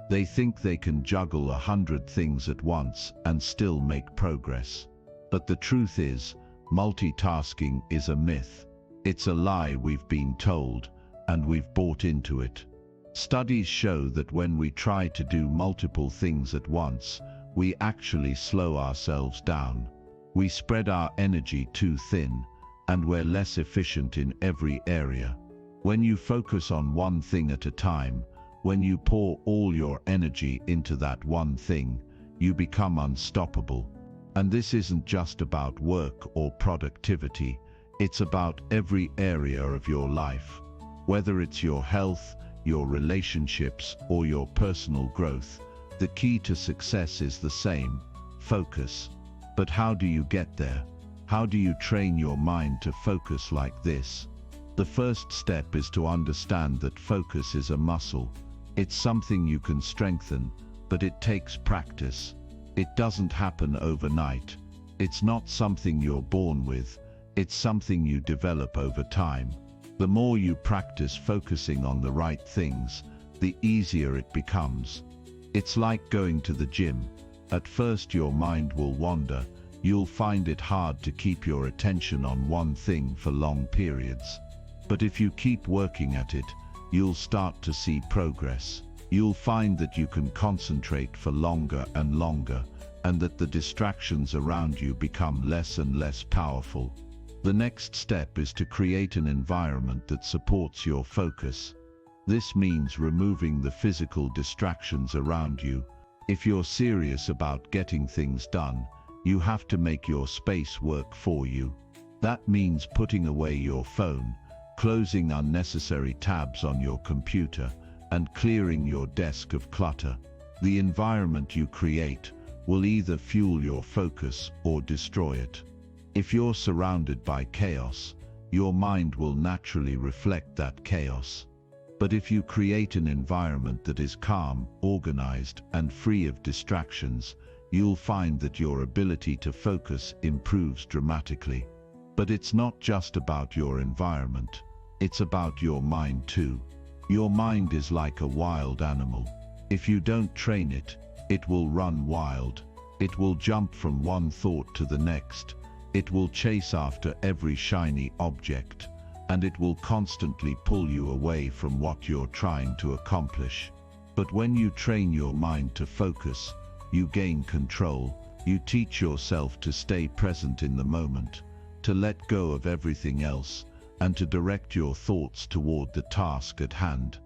They think they can juggle 100 things at once and still make progress. But the truth is, multitasking is a myth. It's a lie we've been told, and we've bought into it. Studies show that when we try to do multiple things at once, we actually slow ourselves down. We spread our energy too thin, and we're less efficient in every area. When you focus on one thing at a time, when you pour all your energy into that one thing, you become unstoppable. And this isn't just about work or productivity, it's about every area of your life. Whether it's your health, your relationships, or your personal growth, the key to success is the same: focus. But how do you get there? How do you train your mind to focus like this? The first step is to understand that focus is a muscle. It's something you can strengthen, but it takes practice. It doesn't happen overnight. It's not something you're born with, it's something you develop over time. The more you practice focusing on the right things, the easier it becomes. It's like going to the gym. At first your mind will wander. You'll find it hard to keep your attention on one thing for long periods. But if you keep working at it, you'll start to see progress. You'll find that you can concentrate for longer and longer, and that the distractions around you become less and less powerful. The next step is to create an environment that supports your focus. This means removing the physical distractions around you. If you're serious about getting things done, you have to make your space work for you. That means putting away your phone, closing unnecessary tabs on your computer, and clearing your desk of clutter. The environment you create will either fuel your focus or destroy it. If you're surrounded by chaos, your mind will naturally reflect that chaos. But if you create an environment that is calm, organized, and free of distractions, you'll find that your ability to focus improves dramatically. But it's not just about your environment, it's about your mind too. Your mind is like a wild animal. If you don't train it, it will run wild. It will jump from one thought to the next. It will chase after every shiny object, and it will constantly pull you away from what you're trying to accomplish. But when you train your mind to focus, you gain control. You teach yourself to stay present in the moment, to let go of everything else, and to direct your thoughts toward the task at hand.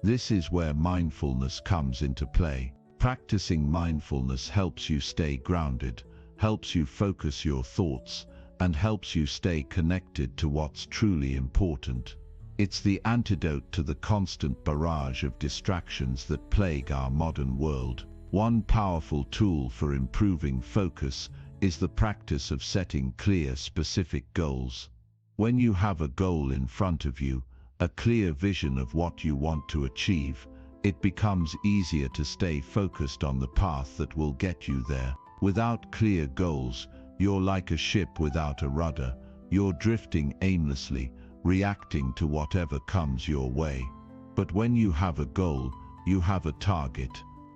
This is where mindfulness comes into play. Practicing mindfulness helps you stay grounded, helps you focus your thoughts, and helps you stay connected to what's truly important. It's the antidote to the constant barrage of distractions that plague our modern world. One powerful tool for improving focus is the practice of setting clear, specific goals. When you have a goal in front of you, a clear vision of what you want to achieve, it becomes easier to stay focused on the path that will get you there. Without clear goals, you're like a ship without a rudder. You're drifting aimlessly, reacting to whatever comes your way. But when you have a goal, you have a target.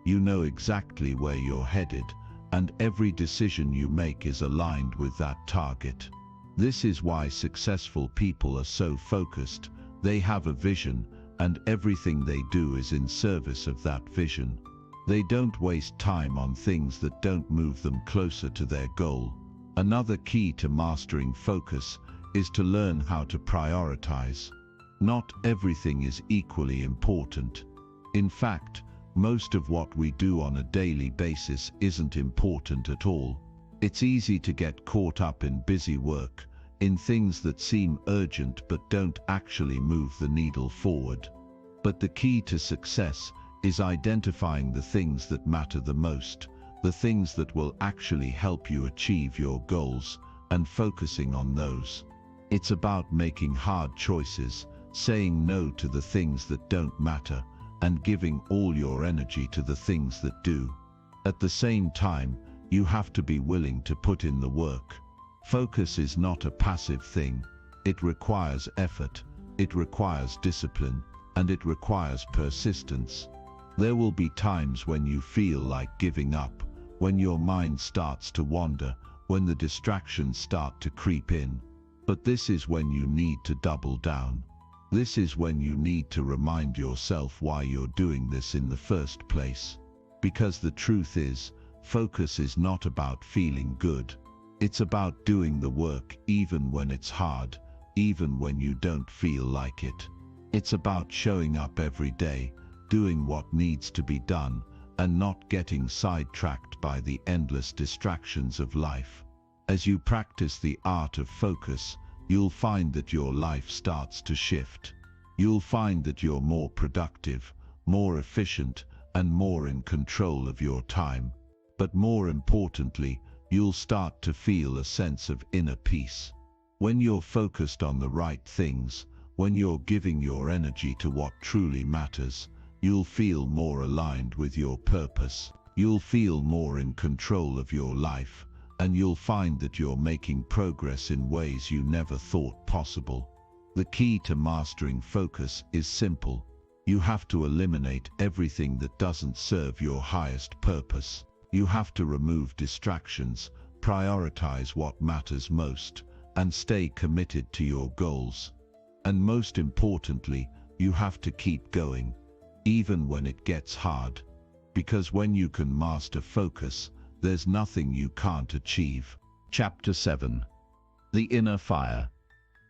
You know exactly where you're headed, and every decision you make is aligned with that target. This is why successful people are so focused. They have a vision, and everything they do is in service of that vision. They don't waste time on things that don't move them closer to their goal. Another key to mastering focus is to learn how to prioritize. Not everything is equally important. In fact, most of what we do on a daily basis isn't important at all. It's easy to get caught up in busy work, in things that seem urgent but don't actually move the needle forward. But the key to success is identifying the things that matter the most, the things that will actually help you achieve your goals, and focusing on those. It's about making hard choices, saying no to the things that don't matter, and giving all your energy to the things that do. At the same time, you have to be willing to put in the work. Focus is not a passive thing. It requires effort, it requires discipline, and it requires persistence. There will be times when you feel like giving up, when your mind starts to wander, when the distractions start to creep in. But this is when you need to double down. This is when you need to remind yourself why you're doing this in the first place. Because the truth is, focus is not about feeling good. It's about doing the work even when it's hard, even when you don't feel like it. It's about showing up every day, doing what needs to be done, and not getting sidetracked by the endless distractions of life. As you practice the art of focus, you'll find that your life starts to shift. You'll find that you're more productive, more efficient, and more in control of your time. But more importantly, you'll start to feel a sense of inner peace. When you're focused on the right things, when you're giving your energy to what truly matters, you'll feel more aligned with your purpose. You'll feel more in control of your life, and you'll find that you're making progress in ways you never thought possible. The key to mastering focus is simple. You have to eliminate everything that doesn't serve your highest purpose. You have to remove distractions, prioritize what matters most, and stay committed to your goals. And most importantly, you have to keep going, even when it gets hard. Because when you can master focus, there's nothing you can't achieve. Chapter 7. The Inner Fire.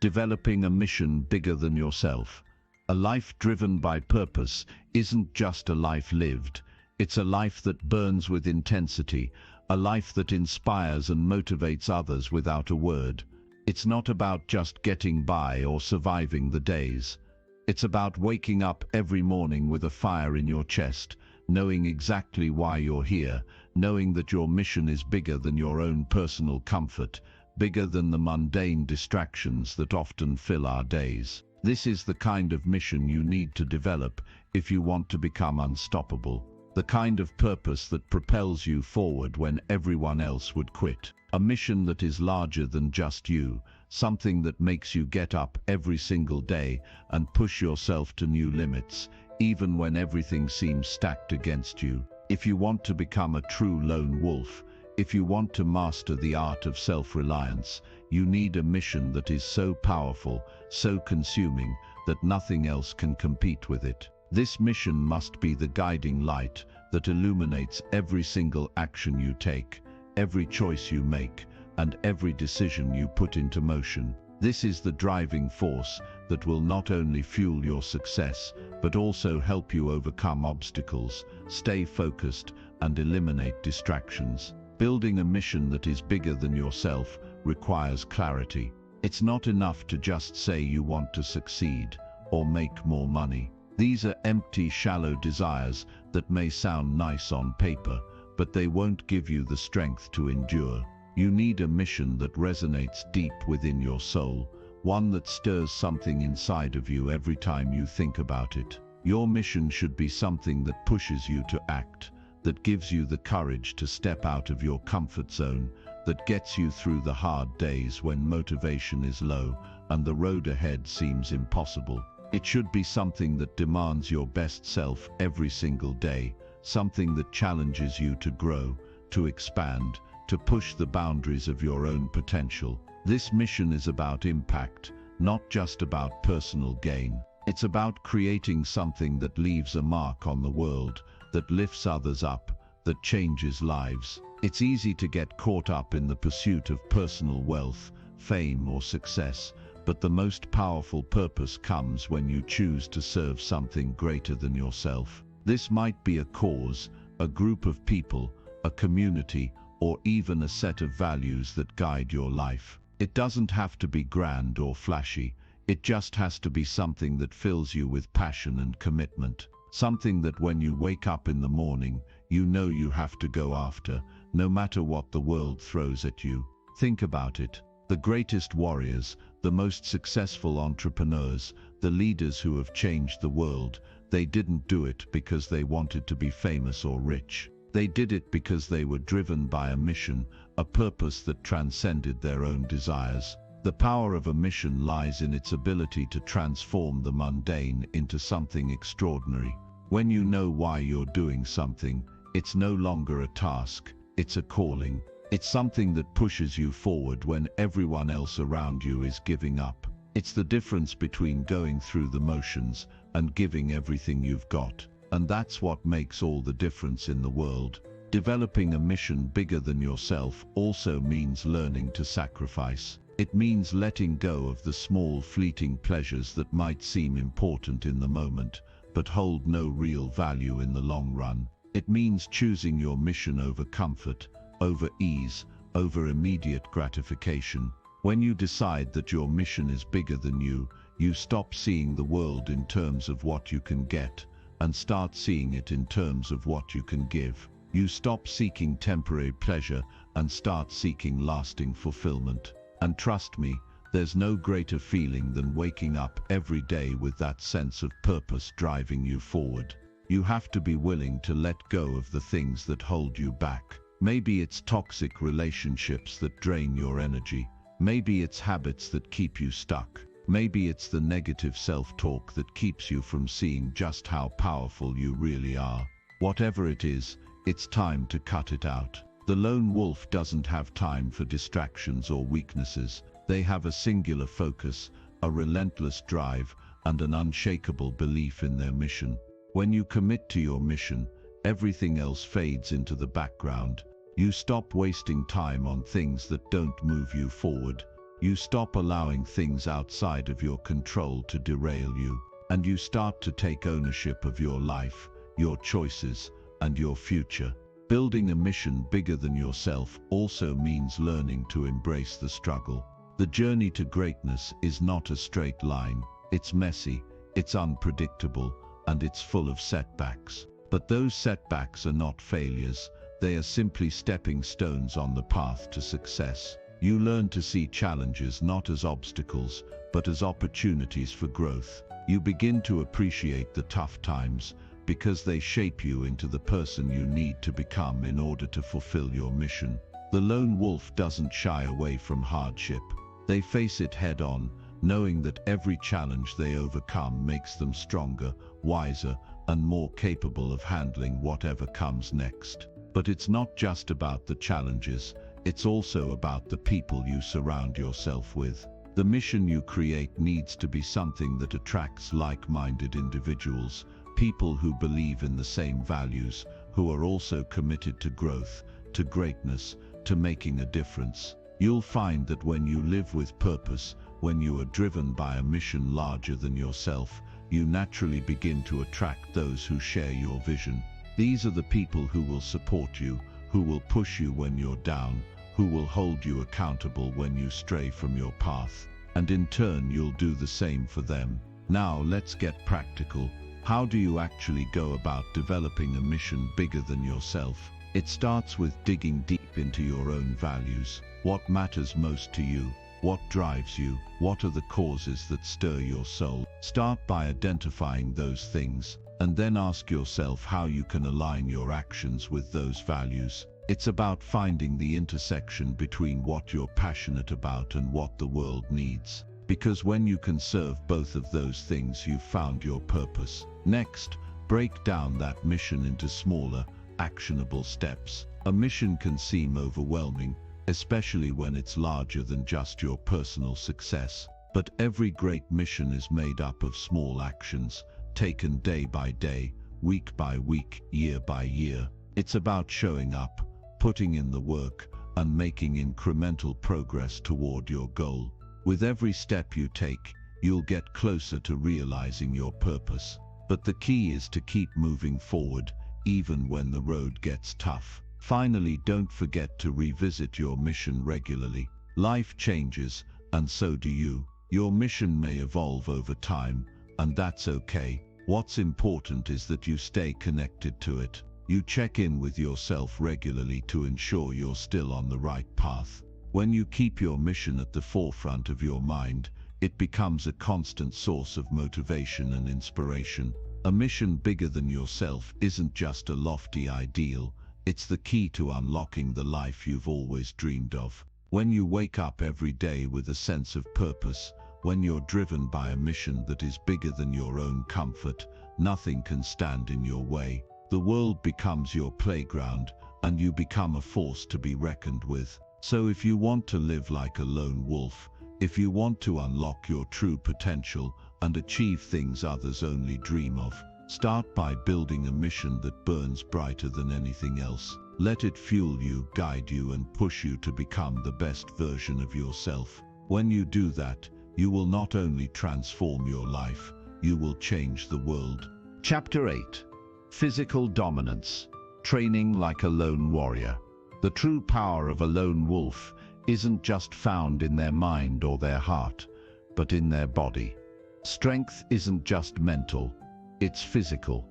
Developing a mission bigger than yourself. A life driven by purpose isn't just a life lived. It's a life that burns with intensity, a life that inspires and motivates others without a word. It's not about just getting by or surviving the days. It's about waking up every morning with a fire in your chest, knowing exactly why you're here, knowing that your mission is bigger than your own personal comfort, bigger than the mundane distractions that often fill our days. This is the kind of mission you need to develop if you want to become unstoppable. The kind of purpose that propels you forward when everyone else would quit. A mission that is larger than just you, something that makes you get up every single day and push yourself to new limits, even when everything seems stacked against you. If you want to become a true lone wolf, if you want to master the art of self-reliance, you need a mission that is so powerful, so consuming, that nothing else can compete with it. This mission must be the guiding light that illuminates every single action you take, every choice you make, and every decision you put into motion. This is the driving force that will not only fuel your success, but also help you overcome obstacles, stay focused, and eliminate distractions. Building a mission that is bigger than yourself requires clarity. It's not enough to just say you want to succeed or make more money. These are empty, shallow desires that may sound nice on paper, but they won't give you the strength to endure. You need a mission that resonates deep within your soul, one that stirs something inside of you every time you think about it. Your mission should be something that pushes you to act, that gives you the courage to step out of your comfort zone, that gets you through the hard days when motivation is low and the road ahead seems impossible. It should be something that demands your best self every single day, something that challenges you to grow, to expand, to push the boundaries of your own potential. This mission is about impact, not just about personal gain. It's about creating something that leaves a mark on the world, that lifts others up, that changes lives. It's easy to get caught up in the pursuit of personal wealth, fame, or success, but the most powerful purpose comes when you choose to serve something greater than yourself. This might be a cause, a group of people, a community, or even a set of values that guide your life. It doesn't have to be grand or flashy. It just has to be something that fills you with passion and commitment. Something that when you wake up in the morning, you know you have to go after, no matter what the world throws at you. Think about it. The greatest warriors, the most successful entrepreneurs, the leaders who have changed the world, they didn't do it because they wanted to be famous or rich. They did it because they were driven by a mission, a purpose that transcended their own desires. The power of a mission lies in its ability to transform the mundane into something extraordinary. When you know why you're doing something, it's no longer a task, it's a calling. It's something that pushes you forward when everyone else around you is giving up. It's the difference between going through the motions and giving everything you've got. And that's what makes all the difference in the world. Developing a mission bigger than yourself also means learning to sacrifice. It means letting go of the small, fleeting pleasures that might seem important in the moment, but hold no real value in the long run. It means choosing your mission over comfort, over ease, over immediate gratification. When you decide that your mission is bigger than you, you stop seeing the world in terms of what you can get, and start seeing it in terms of what you can give. You stop seeking temporary pleasure and start seeking lasting fulfillment. And trust me, there's no greater feeling than waking up every day with that sense of purpose driving you forward. You have to be willing to let go of the things that hold you back. Maybe it's toxic relationships that drain your energy. Maybe it's habits that keep you stuck. Maybe it's the negative self-talk that keeps you from seeing just how powerful you really are. Whatever it is, it's time to cut it out. The lone wolf doesn't have time for distractions or weaknesses. They have a singular focus, a relentless drive, and an unshakable belief in their mission. When you commit to your mission, everything else fades into the background. You stop wasting time on things that don't move you forward. You stop allowing things outside of your control to derail you. And you start to take ownership of your life, your choices, and your future. Building a mission bigger than yourself also means learning to embrace the struggle. The journey to greatness is not a straight line. It's messy, it's unpredictable, and it's full of setbacks. But those setbacks are not failures. They are simply stepping stones on the path to success. You learn to see challenges not as obstacles, but as opportunities for growth. You begin to appreciate the tough times, because they shape you into the person you need to become in order to fulfill your mission. The lone wolf doesn't shy away from hardship. They face it head on, knowing that every challenge they overcome makes them stronger, wiser, and more capable of handling whatever comes next. But it's not just about the challenges, it's also about the people you surround yourself with. The mission you create needs to be something that attracts like-minded individuals, people who believe in the same values, who are also committed to growth, to greatness, to making a difference. You'll find that when you live with purpose, when you are driven by a mission larger than yourself, you naturally begin to attract those who share your vision. These are the people who will support you, who will push you when you're down, who will hold you accountable when you stray from your path, and in turn you'll do the same for them. Now let's get practical. How do you actually go about developing a mission bigger than yourself? It starts with digging deep into your own values. What matters most to you? What drives you? What are the causes that stir your soul? Start by identifying those things, and then ask yourself how you can align your actions with those values. It's about finding the intersection between what you're passionate about and what the world needs. Because when you can serve both of those things, you've found your purpose. Next, break down that mission into smaller, actionable steps. A mission can seem overwhelming, especially when it's larger than just your personal success. But every great mission is made up of small actions, taken day by day, week by week, year by year. It's about showing up, putting in the work, and making incremental progress toward your goal. With every step you take, you'll get closer to realizing your purpose. But the key is to keep moving forward, even when the road gets tough. Finally, don't forget to revisit your mission regularly. Life changes, and so do you. Your mission may evolve over time, and that's okay. What's important is that you stay connected to it. You check in with yourself regularly to ensure you're still on the right path. When you keep your mission at the forefront of your mind, it becomes a constant source of motivation and inspiration. A mission bigger than yourself isn't just a lofty ideal, it's the key to unlocking the life you've always dreamed of. When you wake up every day with a sense of purpose, when you're driven by a mission that is bigger than your own comfort, nothing can stand in your way. The world becomes your playground, and you become a force to be reckoned with. So if you want to live like a lone wolf, if you want to unlock your true potential and achieve things others only dream of, start by building a mission that burns brighter than anything else. Let it fuel you, guide you, and push you to become the best version of yourself. When you do that, you will not only transform your life, you will change the world. Chapter 8. Physical Dominance. Training like a lone warrior. The true power of a lone wolf isn't just found in their mind or their heart, but in their body. Strength isn't just mental, it's physical,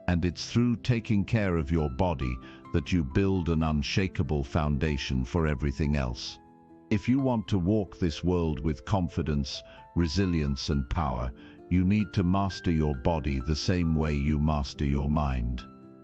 and it's through taking care of your body that you build an unshakable foundation for everything else. If you want to walk this world with confidence, resilience, and power, you need to master your body the same way you master your mind.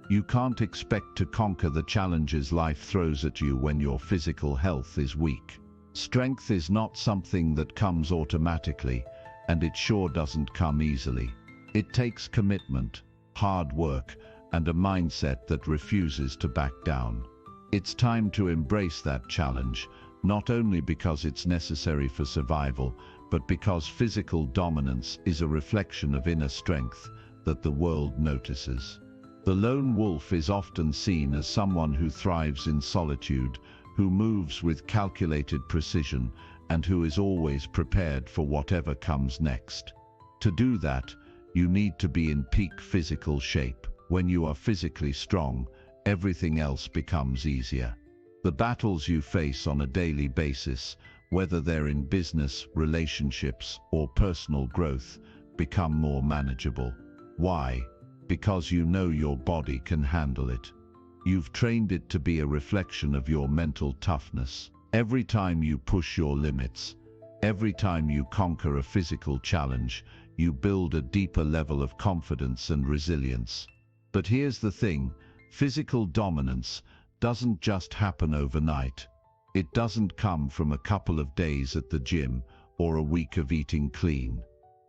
You can't expect to conquer the challenges life throws at you when your physical health is weak. Strength is not something that comes automatically, and it sure doesn't come easily. It takes commitment, hard work, and a mindset that refuses to back down. It's time to embrace that challenge, not only because it's necessary for survival, but because physical dominance is a reflection of inner strength that the world notices. The lone wolf is often seen as someone who thrives in solitude, who moves with calculated precision, and who is always prepared for whatever comes next. To do that, you need to be in peak physical shape. When you are physically strong, everything else becomes easier. The battles you face on a daily basis, whether they're in business, relationships, or personal growth, become more manageable. Why? Because you know your body can handle it. You've trained it to be a reflection of your mental toughness. Every time you push your limits, every time you conquer a physical challenge, you build a deeper level of confidence and resilience. But here's the thing, physical dominance doesn't just happen overnight. It doesn't come from a couple of days at the gym or a week of eating clean.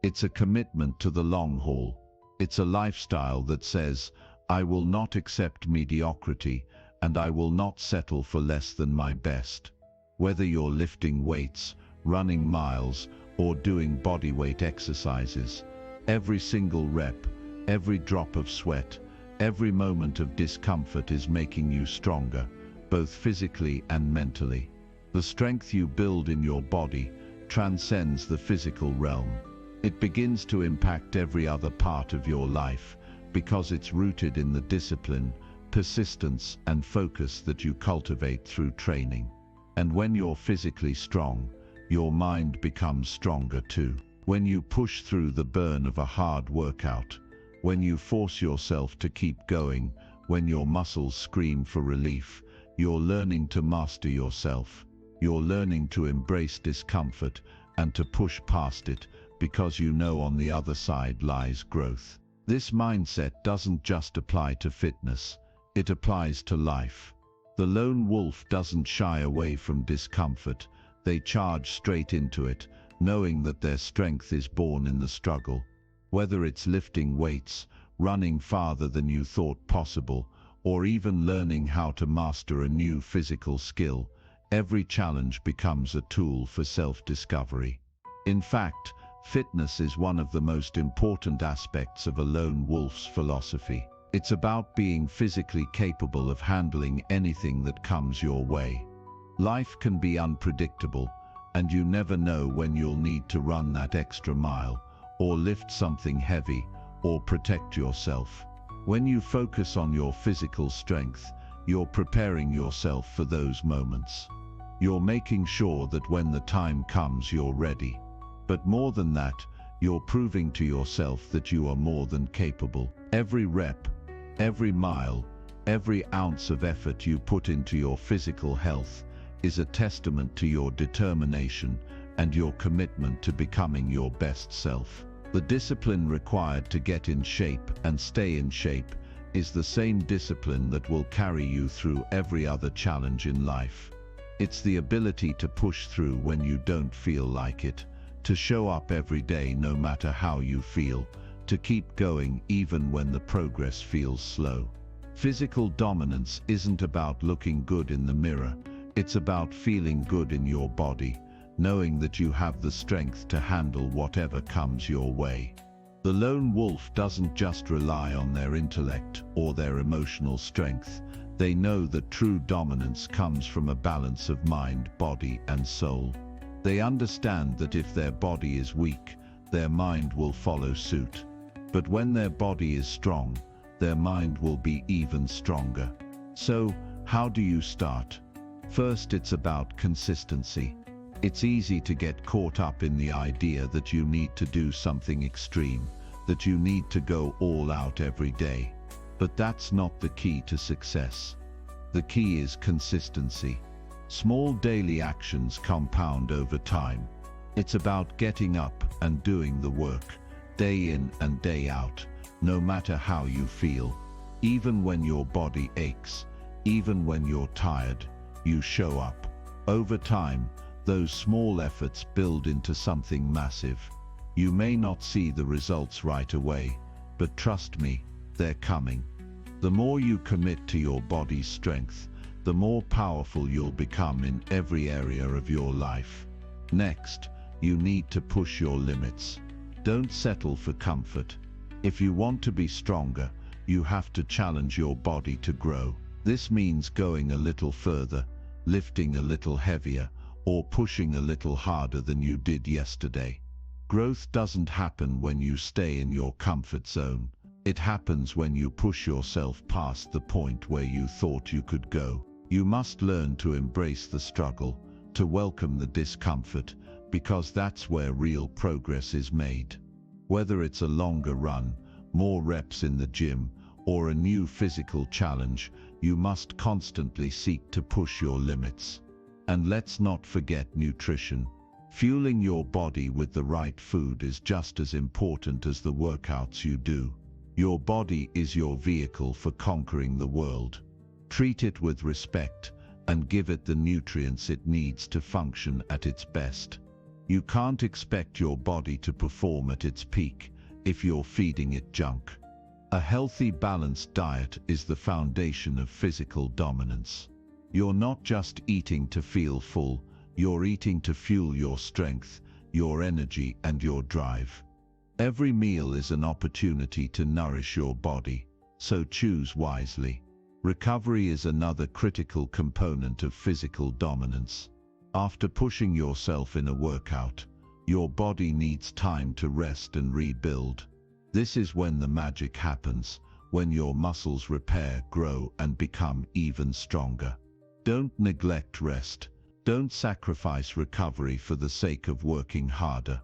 It's a commitment to the long haul. It's a lifestyle that says, I will not accept mediocrity, and I will not settle for less than my best. Whether you're lifting weights, running miles, or doing bodyweight exercises, every single rep, every drop of sweat, every moment of discomfort is making you stronger, both physically and mentally. The strength you build in your body transcends the physical realm. It begins to impact every other part of your life because it's rooted in the discipline, persistence, and focus that you cultivate through training. And when you're physically strong, your mind becomes stronger too. When you push through the burn of a hard workout, when you force yourself to keep going, when your muscles scream for relief, you're learning to master yourself. You're learning to embrace discomfort and to push past it, because you know on the other side lies growth. This mindset doesn't just apply to fitness, it applies to life. The lone wolf doesn't shy away from discomfort, they charge straight into it, knowing that their strength is born in the struggle. Whether it's lifting weights, running farther than you thought possible, or even learning how to master a new physical skill, every challenge becomes a tool for self-discovery. In fact, fitness is one of the most important aspects of a lone wolf's philosophy. It's about being physically capable of handling anything that comes your way. Life can be unpredictable, and you never know when you'll need to run that extra mile, or lift something heavy, or protect yourself. When you focus on your physical strength, you're preparing yourself for those moments. You're making sure that when the time comes, you're ready. But more than that, you're proving to yourself that you are more than capable. Every rep, every mile, every ounce of effort you put into your physical health is a testament to your determination and your commitment to becoming your best self. The discipline required to get in shape and stay in shape is the same discipline that will carry you through every other challenge in life. It's the ability to push through when you don't feel like it, to show up every day no matter how you feel, to keep going even when the progress feels slow. Physical dominance isn't about looking good in the mirror, it's about feeling good in your body, knowing that you have the strength to handle whatever comes your way. The lone wolf doesn't just rely on their intellect or their emotional strength. They know that true dominance comes from a balance of mind, body, and soul. They understand that if their body is weak, their mind will follow suit. But when their body is strong, their mind will be even stronger. So, how do you start? First, it's about consistency. It's easy to get caught up in the idea that you need to do something extreme, that you need to go all out every day. But that's not the key to success. The key is consistency. Small daily actions compound over time. It's about getting up and doing the work, day in and day out, no matter how you feel. Even when your body aches, even when you're tired, you show up. Over time, those small efforts build into something massive. You may not see the results right away, but trust me, they're coming. The more you commit to your body's strength, the more powerful you'll become in every area of your life. Next, you need to push your limits. Don't settle for comfort. If you want to be stronger, you have to challenge your body to grow. This means going a little further, lifting a little heavier, or pushing a little harder than you did yesterday. Growth doesn't happen when you stay in your comfort zone. It happens when you push yourself past the point where you thought you could go. You must learn to embrace the struggle, to welcome the discomfort, because that's where real progress is made. Whether it's a longer run, more reps in the gym, or a new physical challenge, you must constantly seek to push your limits. And let's not forget nutrition. Fueling your body with the right food is just as important as the workouts you do. Your body is your vehicle for conquering the world. Treat it with respect and give it the nutrients it needs to function at its best. You can't expect your body to perform at its peak if you're feeding it junk. A healthy, balanced diet is the foundation of physical dominance. You're not just eating to feel full, you're eating to fuel your strength, your energy, and your drive. Every meal is an opportunity to nourish your body, so choose wisely. Recovery is another critical component of physical dominance. After pushing yourself in a workout, your body needs time to rest and rebuild. This is when the magic happens, when your muscles repair, grow, and become even stronger. Don't neglect rest. Don't sacrifice recovery for the sake of working harder.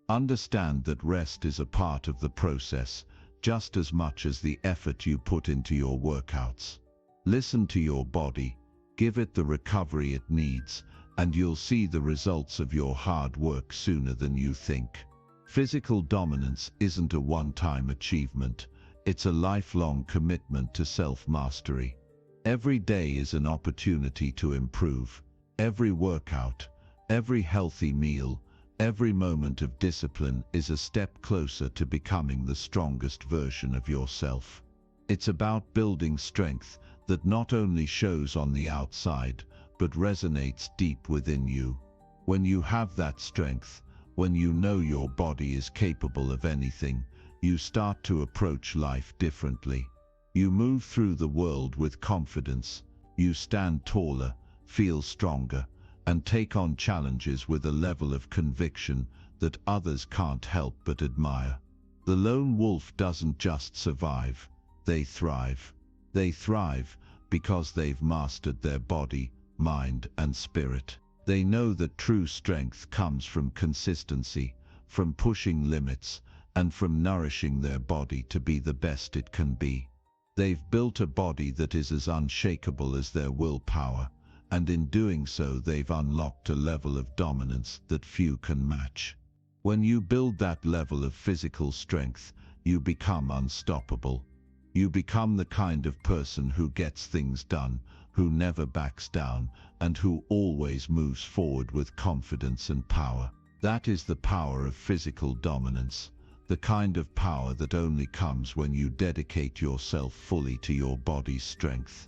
Understand that rest is a part of the process, just as much as the effort you put into your workouts. Listen to your body, give it the recovery it needs, and you'll see the results of your hard work sooner than you think. Physical dominance isn't a one-time achievement, it's a lifelong commitment to self-mastery. Every day is an opportunity to improve. Every workout, every healthy meal, every moment of discipline is a step closer to becoming the strongest version of yourself. It's about building strength that not only shows on the outside, but resonates deep within you. When you have that strength, when you know your body is capable of anything, you start to approach life differently. You move through the world with confidence, you stand taller, feel stronger, and take on challenges with a level of conviction that others can't help but admire. The lone wolf doesn't just survive, they thrive. They thrive because they've mastered their body, mind, and spirit. They know that true strength comes from consistency, from pushing limits, and from nourishing their body to be the best it can be. They've built a body that is as unshakable as their willpower, and in doing so they've unlocked a level of dominance that few can match. When you build that level of physical strength, you become unstoppable. You become the kind of person who gets things done, who never backs down, and who always moves forward with confidence and power. That is the power of physical dominance, the kind of power that only comes when you dedicate yourself fully to your body's strength.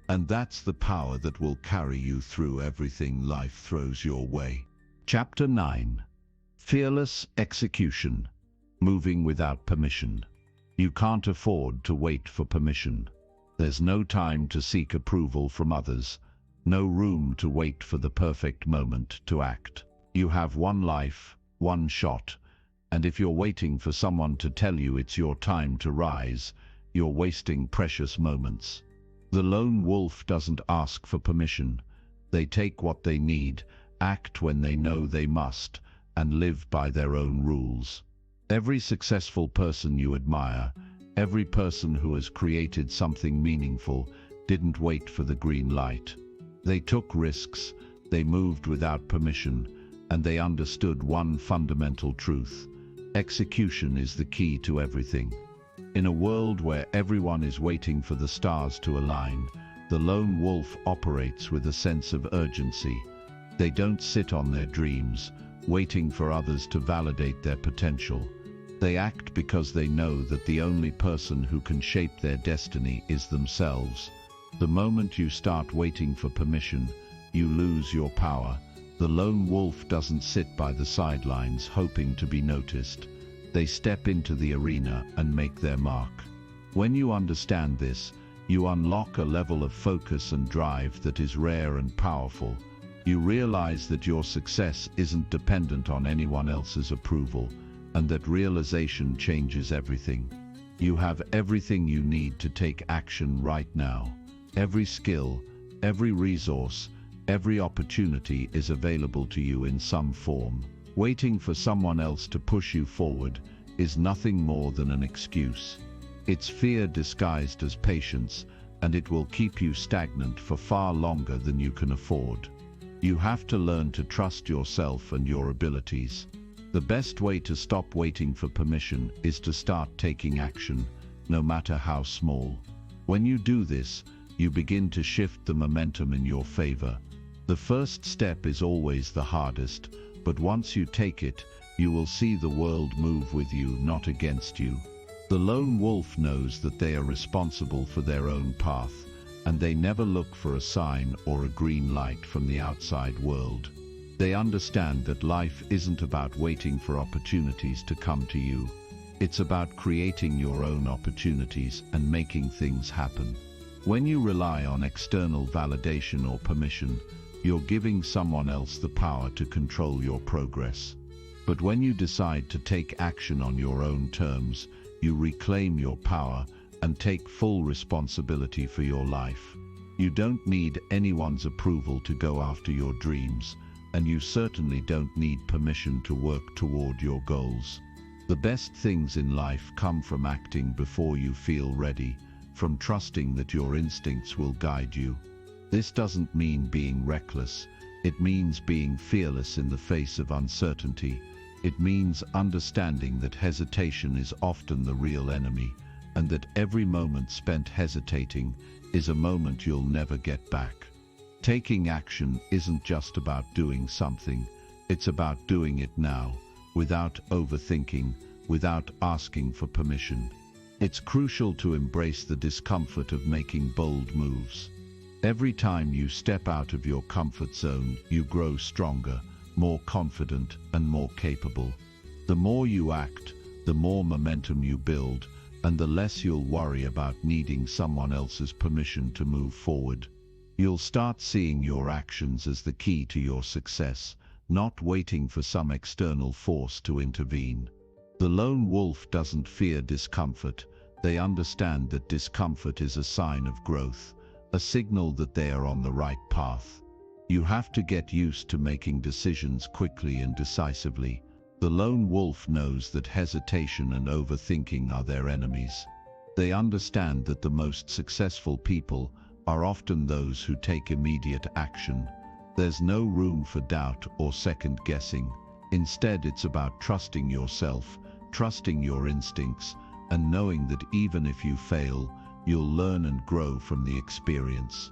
And that's the power that will carry you through everything life throws your way. Chapter 9. Fearless Execution. Moving without permission. You can't afford to wait for permission. There's no time to seek approval from others, no room to wait for the perfect moment to act. You have one life, one shot, and if you're waiting for someone to tell you it's your time to rise, you're wasting precious moments. The lone wolf doesn't ask for permission. They take what they need, act when they know they must, and live by their own rules. Every successful person you admire, every person who has created something meaningful, didn't wait for the green light. They took risks, they moved without permission, and they understood one fundamental truth: execution is the key to everything. In a world where everyone is waiting for the stars to align, the lone wolf operates with a sense of urgency. They don't sit on their dreams, waiting for others to validate their potential. They act because they know that the only person who can shape their destiny is themselves. The moment you start waiting for permission, you lose your power. The lone wolf doesn't sit by the sidelines hoping to be noticed. They step into the arena and make their mark. When you understand this, you unlock a level of focus and drive that is rare and powerful. You realize that your success isn't dependent on anyone else's approval, and that realization changes everything. You have everything you need to take action right now. Every skill, every resource, every opportunity is available to you in some form. Waiting for someone else to push you forward is nothing more than an excuse. It's fear disguised as patience, and it will keep you stagnant for far longer than you can afford. You have to learn to trust yourself and your abilities. The best way to stop waiting for permission is to start taking action, no matter how small. When you do this, you begin to shift the momentum in your favor. The first step is always the hardest, but once you take it, you will see the world move with you, not against you. The lone wolf knows that they are responsible for their own path, and they never look for a sign or a green light from the outside world. They understand that life isn't about waiting for opportunities to come to you. It's about creating your own opportunities and making things happen. When you rely on external validation or permission, you're giving someone else the power to control your progress. But when you decide to take action on your own terms, you reclaim your power and take full responsibility for your life. You don't need anyone's approval to go after your dreams, and you certainly don't need permission to work toward your goals. The best things in life come from acting before you feel ready, from trusting that your instincts will guide you. This doesn't mean being reckless. It means being fearless in the face of uncertainty. It means understanding that hesitation is often the real enemy, and that every moment spent hesitating is a moment you'll never get back. Taking action isn't just about doing something, it's about doing it now, without overthinking, without asking for permission. It's crucial to embrace the discomfort of making bold moves. Every time you step out of your comfort zone, you grow stronger, more confident, and more capable. The more you act, the more momentum you build, and the less you'll worry about needing someone else's permission to move forward. You'll start seeing your actions as the key to your success, not waiting for some external force to intervene. The lone wolf doesn't fear discomfort. They understand that discomfort is a sign of growth, a signal that they are on the right path. You have to get used to making decisions quickly and decisively. The lone wolf knows that hesitation and overthinking are their enemies. They understand that the most successful people are often those who take immediate action. There's no room for doubt or second guessing. Instead, it's about trusting yourself, trusting your instincts, and knowing that even if you fail, you'll learn and grow from the experience.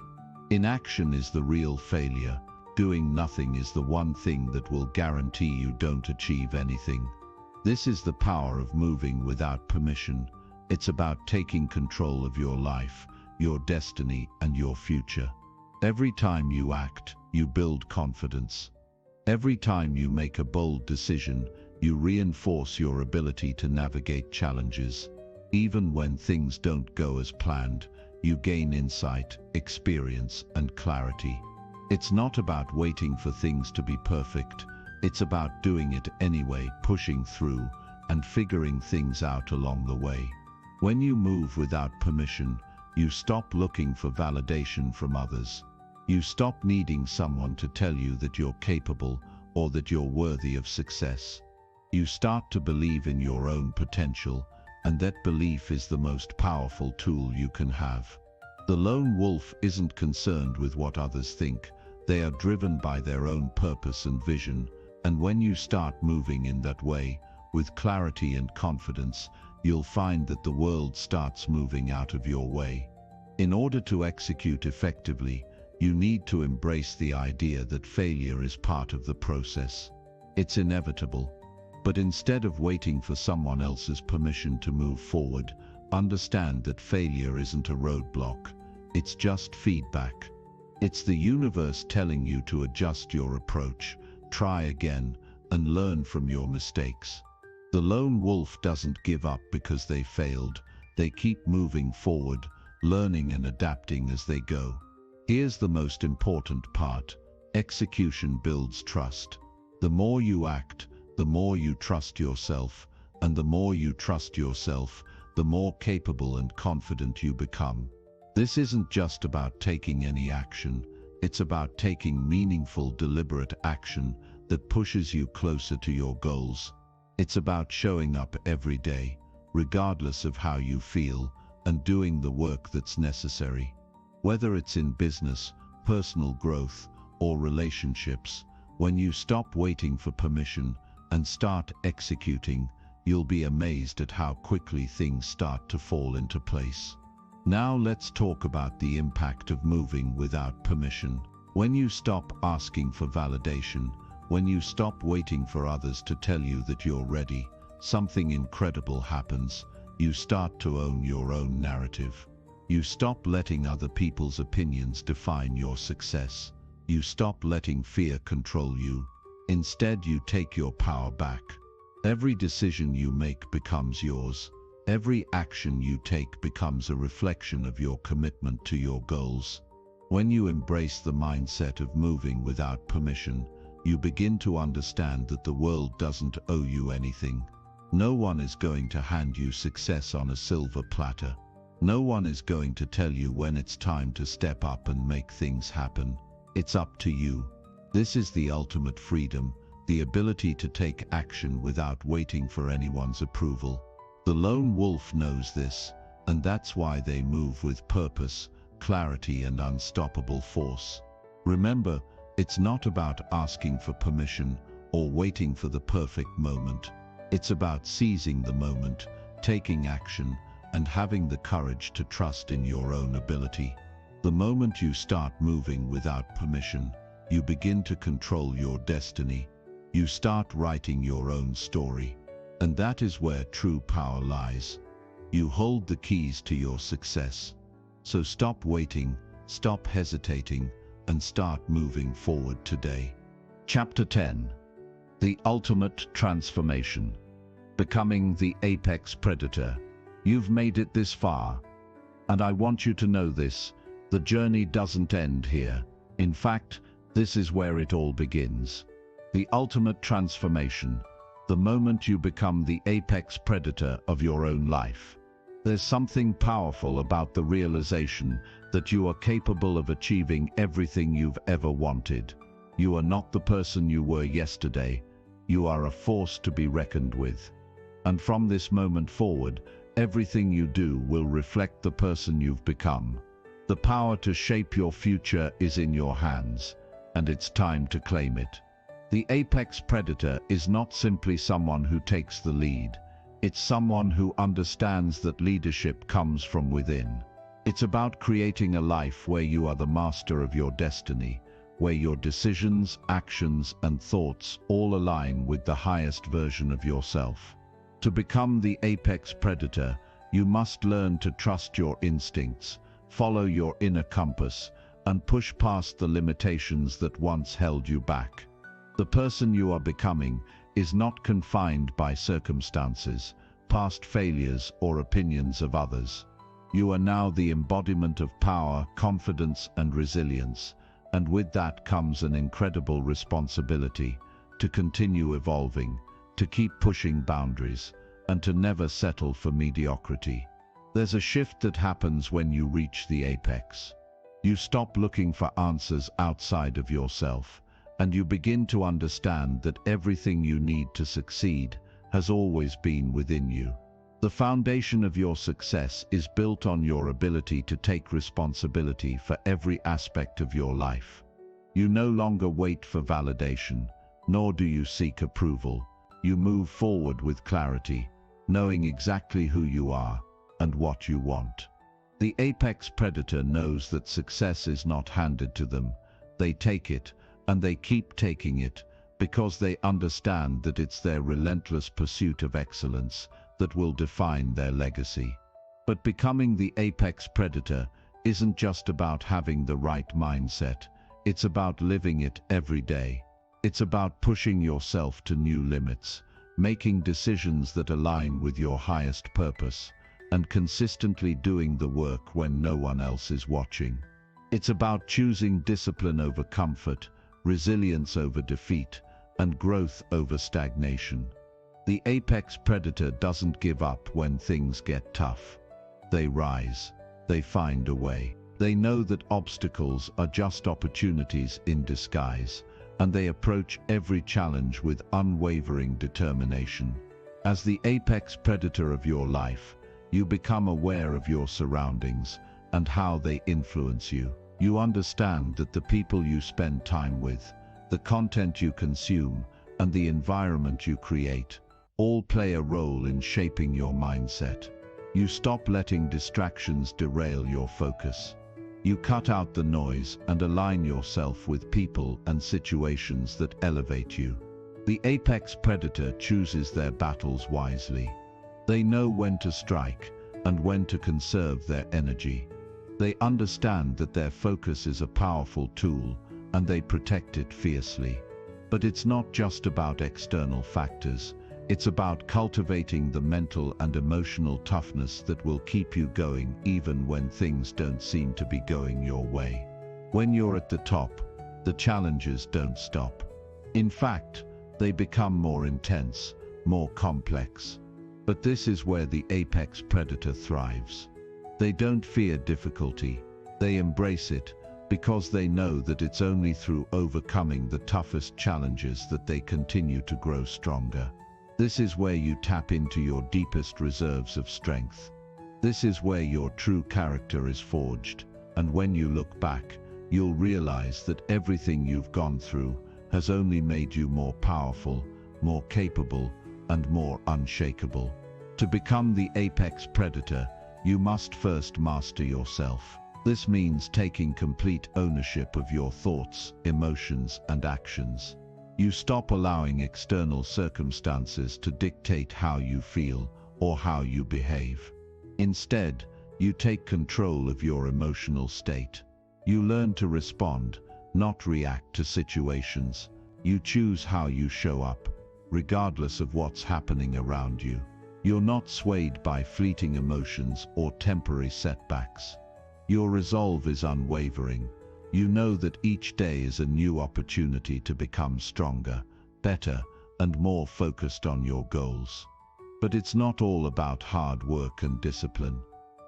Inaction is the real failure. Doing nothing is the one thing that will guarantee you don't achieve anything. This is the power of moving without permission. It's about taking control of your life, your destiny, and your future. Every time you act, you build confidence. Every time you make a bold decision, you reinforce your ability to navigate challenges. Even when things don't go as planned, you gain insight, experience, and clarity. It's not about waiting for things to be perfect. It's about doing it anyway, pushing through, and figuring things out along the way. When you move without permission, you stop looking for validation from others. You stop needing someone to tell you that you're capable or that you're worthy of success. You start to believe in your own potential, and that belief is the most powerful tool you can have. The lone wolf isn't concerned with what others think. They are driven by their own purpose and vision, and when you start moving in that way, with clarity and confidence, you'll find that the world starts moving out of your way. In order to execute effectively, you need to embrace the idea that failure is part of the process. It's inevitable. But instead of waiting for someone else's permission to move forward, understand that failure isn't a roadblock. It's just feedback. It's the universe telling you to adjust your approach, try again, and learn from your mistakes. The lone wolf doesn't give up because they failed. They keep moving forward, learning and adapting as they go. Here's the most important part. Execution builds trust. The more you act, the more you trust yourself, and the more you trust yourself, the more capable and confident you become. This isn't just about taking any action, it's about taking meaningful, deliberate action that pushes you closer to your goals. It's about showing up every day, regardless of how you feel, and doing the work that's necessary. Whether it's in business, personal growth, or relationships, when you stop waiting for permission and start executing, you'll be amazed at how quickly things start to fall into place. Now let's talk about the impact of moving without permission. When you stop asking for validation, when you stop waiting for others to tell you that you're ready, something incredible happens. You start to own your own narrative. You stop letting other people's opinions define your success. You stop letting fear control you. Instead, you take your power back. Every decision you make becomes yours. Every action you take becomes a reflection of your commitment to your goals. When you embrace the mindset of moving without permission, you begin to understand that the world doesn't owe you anything. No one is going to hand you success on a silver platter. No one is going to tell you when it's time to step up and make things happen. It's up to you. This is the ultimate freedom, the ability to take action without waiting for anyone's approval. The lone wolf knows this, and that's why they move with purpose, clarity, and unstoppable force. Remember, it's not about asking for permission or waiting for the perfect moment. It's about seizing the moment, taking action, and having the courage to trust in your own ability. The moment you start moving without permission, you begin to control your destiny. You start writing your own story. And that is where true power lies. You hold the keys to your success. So stop waiting, stop hesitating, and start moving forward today. Chapter 10. The Ultimate Transformation. Becoming the Apex Predator. You've made it this far. And I want you to know this, the journey doesn't end here. In fact, this is where it all begins. The ultimate transformation, the moment you become the apex predator of your own life. There's something powerful about the realization that you are capable of achieving everything you've ever wanted. You are not the person you were yesterday. You are a force to be reckoned with. And from this moment forward, everything you do will reflect the person you've become. The power to shape your future is in your hands, and it's time to claim it. The apex predator is not simply someone who takes the lead. It's someone who understands that leadership comes from within. It's about creating a life where you are the master of your destiny, where your decisions, actions, and thoughts all align with the highest version of yourself. To become the apex predator, you must learn to trust your instincts, follow your inner compass, and push past the limitations that once held you back. The person you are becoming is not confined by circumstances, past failures, or opinions of others. You are now the embodiment of power, confidence, and resilience, and with that comes an incredible responsibility to continue evolving, to keep pushing boundaries, and to never settle for mediocrity. There's a shift that happens when you reach the apex. You stop looking for answers outside of yourself, and you begin to understand that everything you need to succeed has always been within you. The foundation of your success is built on your ability to take responsibility for every aspect of your life. You no longer wait for validation, nor do you seek approval. You move forward with clarity, knowing exactly who you are and what you want. The apex predator knows that success is not handed to them. They take it, and they keep taking it, because they understand that it's their relentless pursuit of excellence that will define their legacy. But becoming the apex predator isn't just about having the right mindset. It's about living it every day. It's about pushing yourself to new limits, making decisions that align with your highest purpose, and consistently doing the work when no one else is watching. It's about choosing discipline over comfort, resilience over defeat, and growth over stagnation. The apex predator doesn't give up when things get tough. They rise. They find a way. They know that obstacles are just opportunities in disguise, and they approach every challenge with unwavering determination. As the apex predator of your life, you become aware of your surroundings and how they influence you. You understand that the people you spend time with, the content you consume, and the environment you create all play a role in shaping your mindset. You stop letting distractions derail your focus. You cut out the noise and align yourself with people and situations that elevate you. The apex predator chooses their battles wisely. They know when to strike and when to conserve their energy. They understand that their focus is a powerful tool, and they protect it fiercely. But it's not just about external factors. It's about cultivating the mental and emotional toughness that will keep you going even when things don't seem to be going your way. When you're at the top, the challenges don't stop. In fact, they become more intense, more complex. But this is where the apex predator thrives. They don't fear difficulty. They embrace it because they know that it's only through overcoming the toughest challenges that they continue to grow stronger. This is where you tap into your deepest reserves of strength. This is where your true character is forged, and when you look back, you'll realize that everything you've gone through has only made you more powerful, more capable, and more unshakable. To become the apex predator, you must first master yourself. This means taking complete ownership of your thoughts, emotions, and actions. You stop allowing external circumstances to dictate how you feel or how you behave. Instead, you take control of your emotional state. You learn to respond, not react to situations. You choose how you show up, regardless of what's happening around you. You're not swayed by fleeting emotions or temporary setbacks. Your resolve is unwavering. You know that each day is a new opportunity to become stronger, better, and more focused on your goals. But it's not all about hard work and discipline.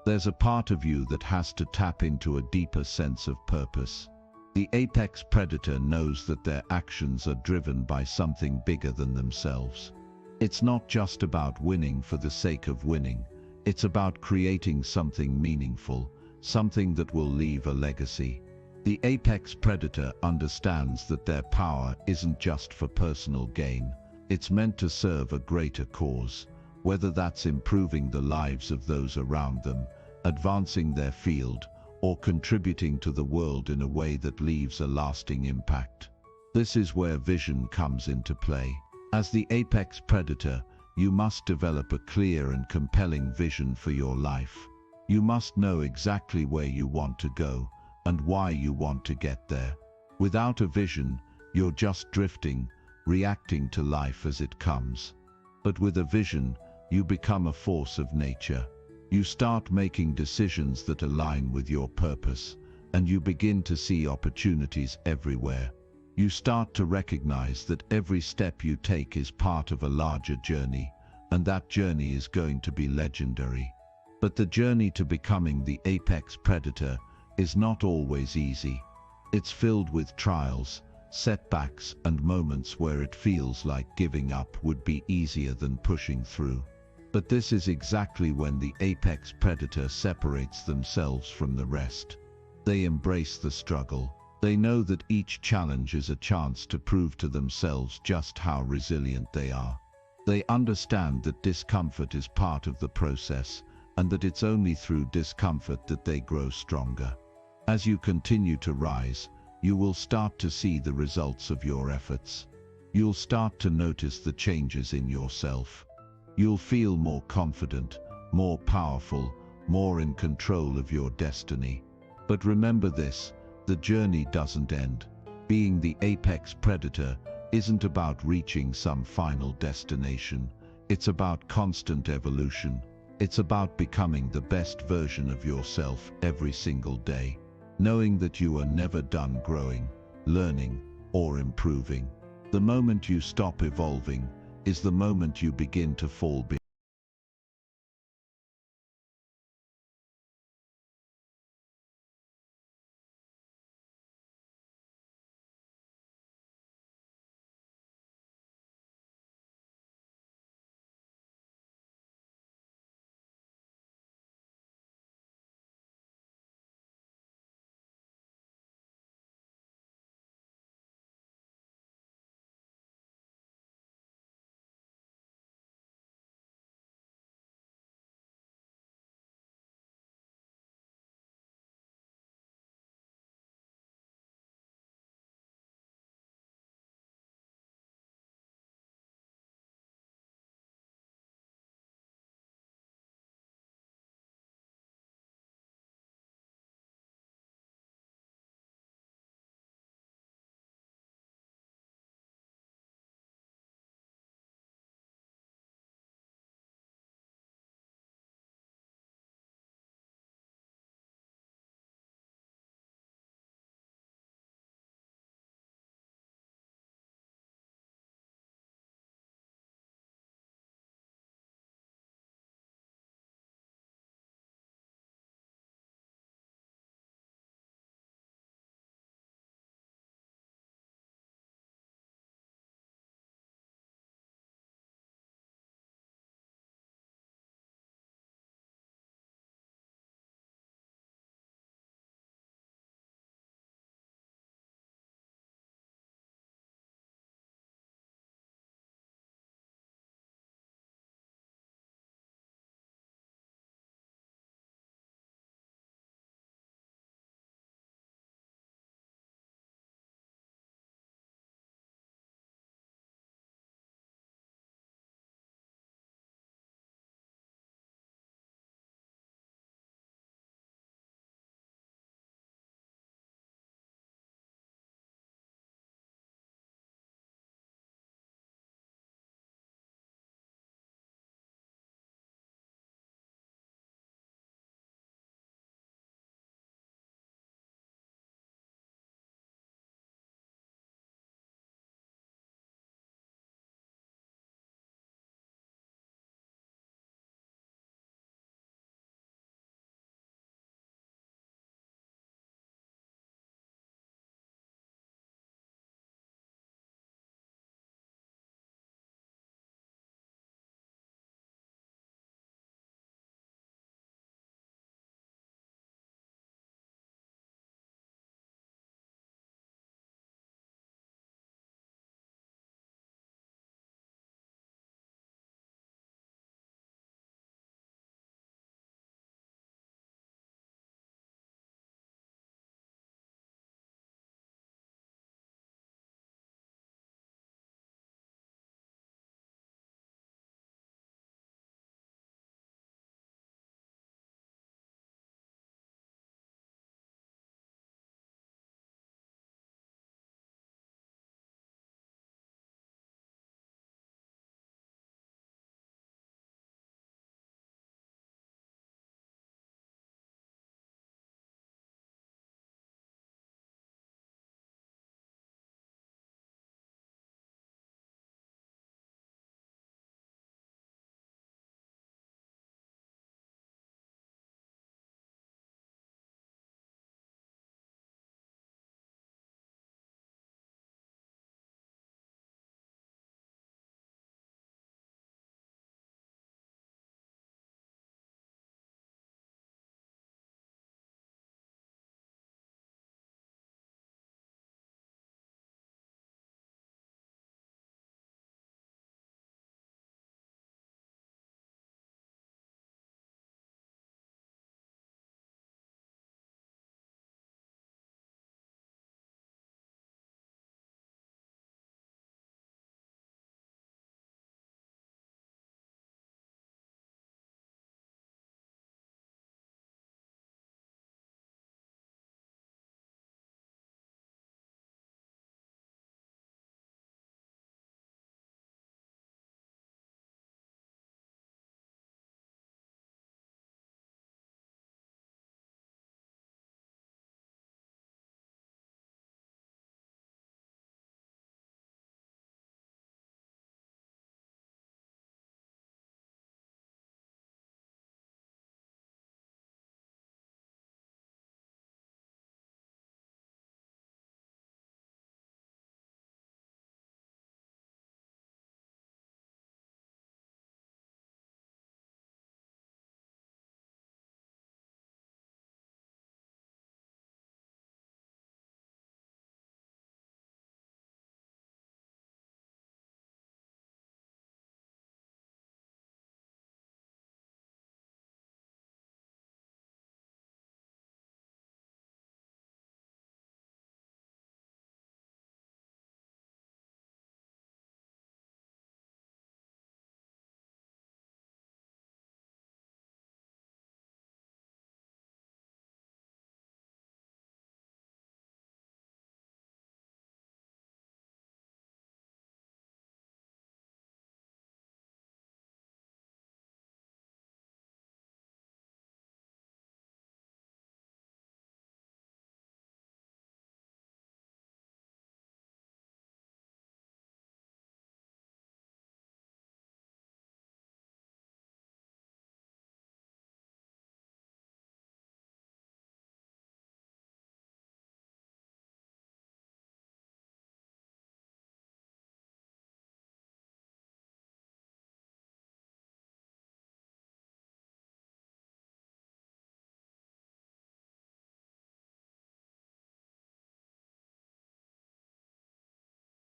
There's a part of you that has to tap into a deeper sense of purpose. The apex predator knows that their actions are driven by something bigger than themselves. It's not just about winning for the sake of winning. It's about creating something meaningful, something that will leave a legacy. The apex predator understands that their power isn't just for personal gain. It's meant to serve a greater cause, whether that's improving the lives of those around them, advancing their field, or contributing to the world in a way that leaves a lasting impact. This is where vision comes into play. As the apex predator, you must develop a clear and compelling vision for your life. You must know exactly where you want to go and why you want to get there. Without a vision, you're just drifting, reacting to life as it comes. But with a vision, you become a force of nature. You start making decisions that align with your purpose, and you begin to see opportunities everywhere. You start to recognize that every step you take is part of a larger journey, and that journey is going to be legendary. But the journey to becoming the apex predator is not always easy. It's filled with trials, setbacks, and moments where it feels like giving up would be easier than pushing through. But this is exactly when the apex predator separates themselves from the rest. They embrace the struggle. They know that each challenge is a chance to prove to themselves just how resilient they are. They understand that discomfort is part of the process, and that it's only through discomfort that they grow stronger. As you continue to rise, you will start to see the results of your efforts. You'll start to notice the changes in yourself. You'll feel more confident, more powerful, more in control of your destiny. But remember this, the journey doesn't end. Being the apex predator isn't about reaching some final destination. It's about constant evolution. It's about becoming the best version of yourself every single day, knowing that you are never done growing, learning, or improving. The moment you stop evolving is the moment you begin to fall behind.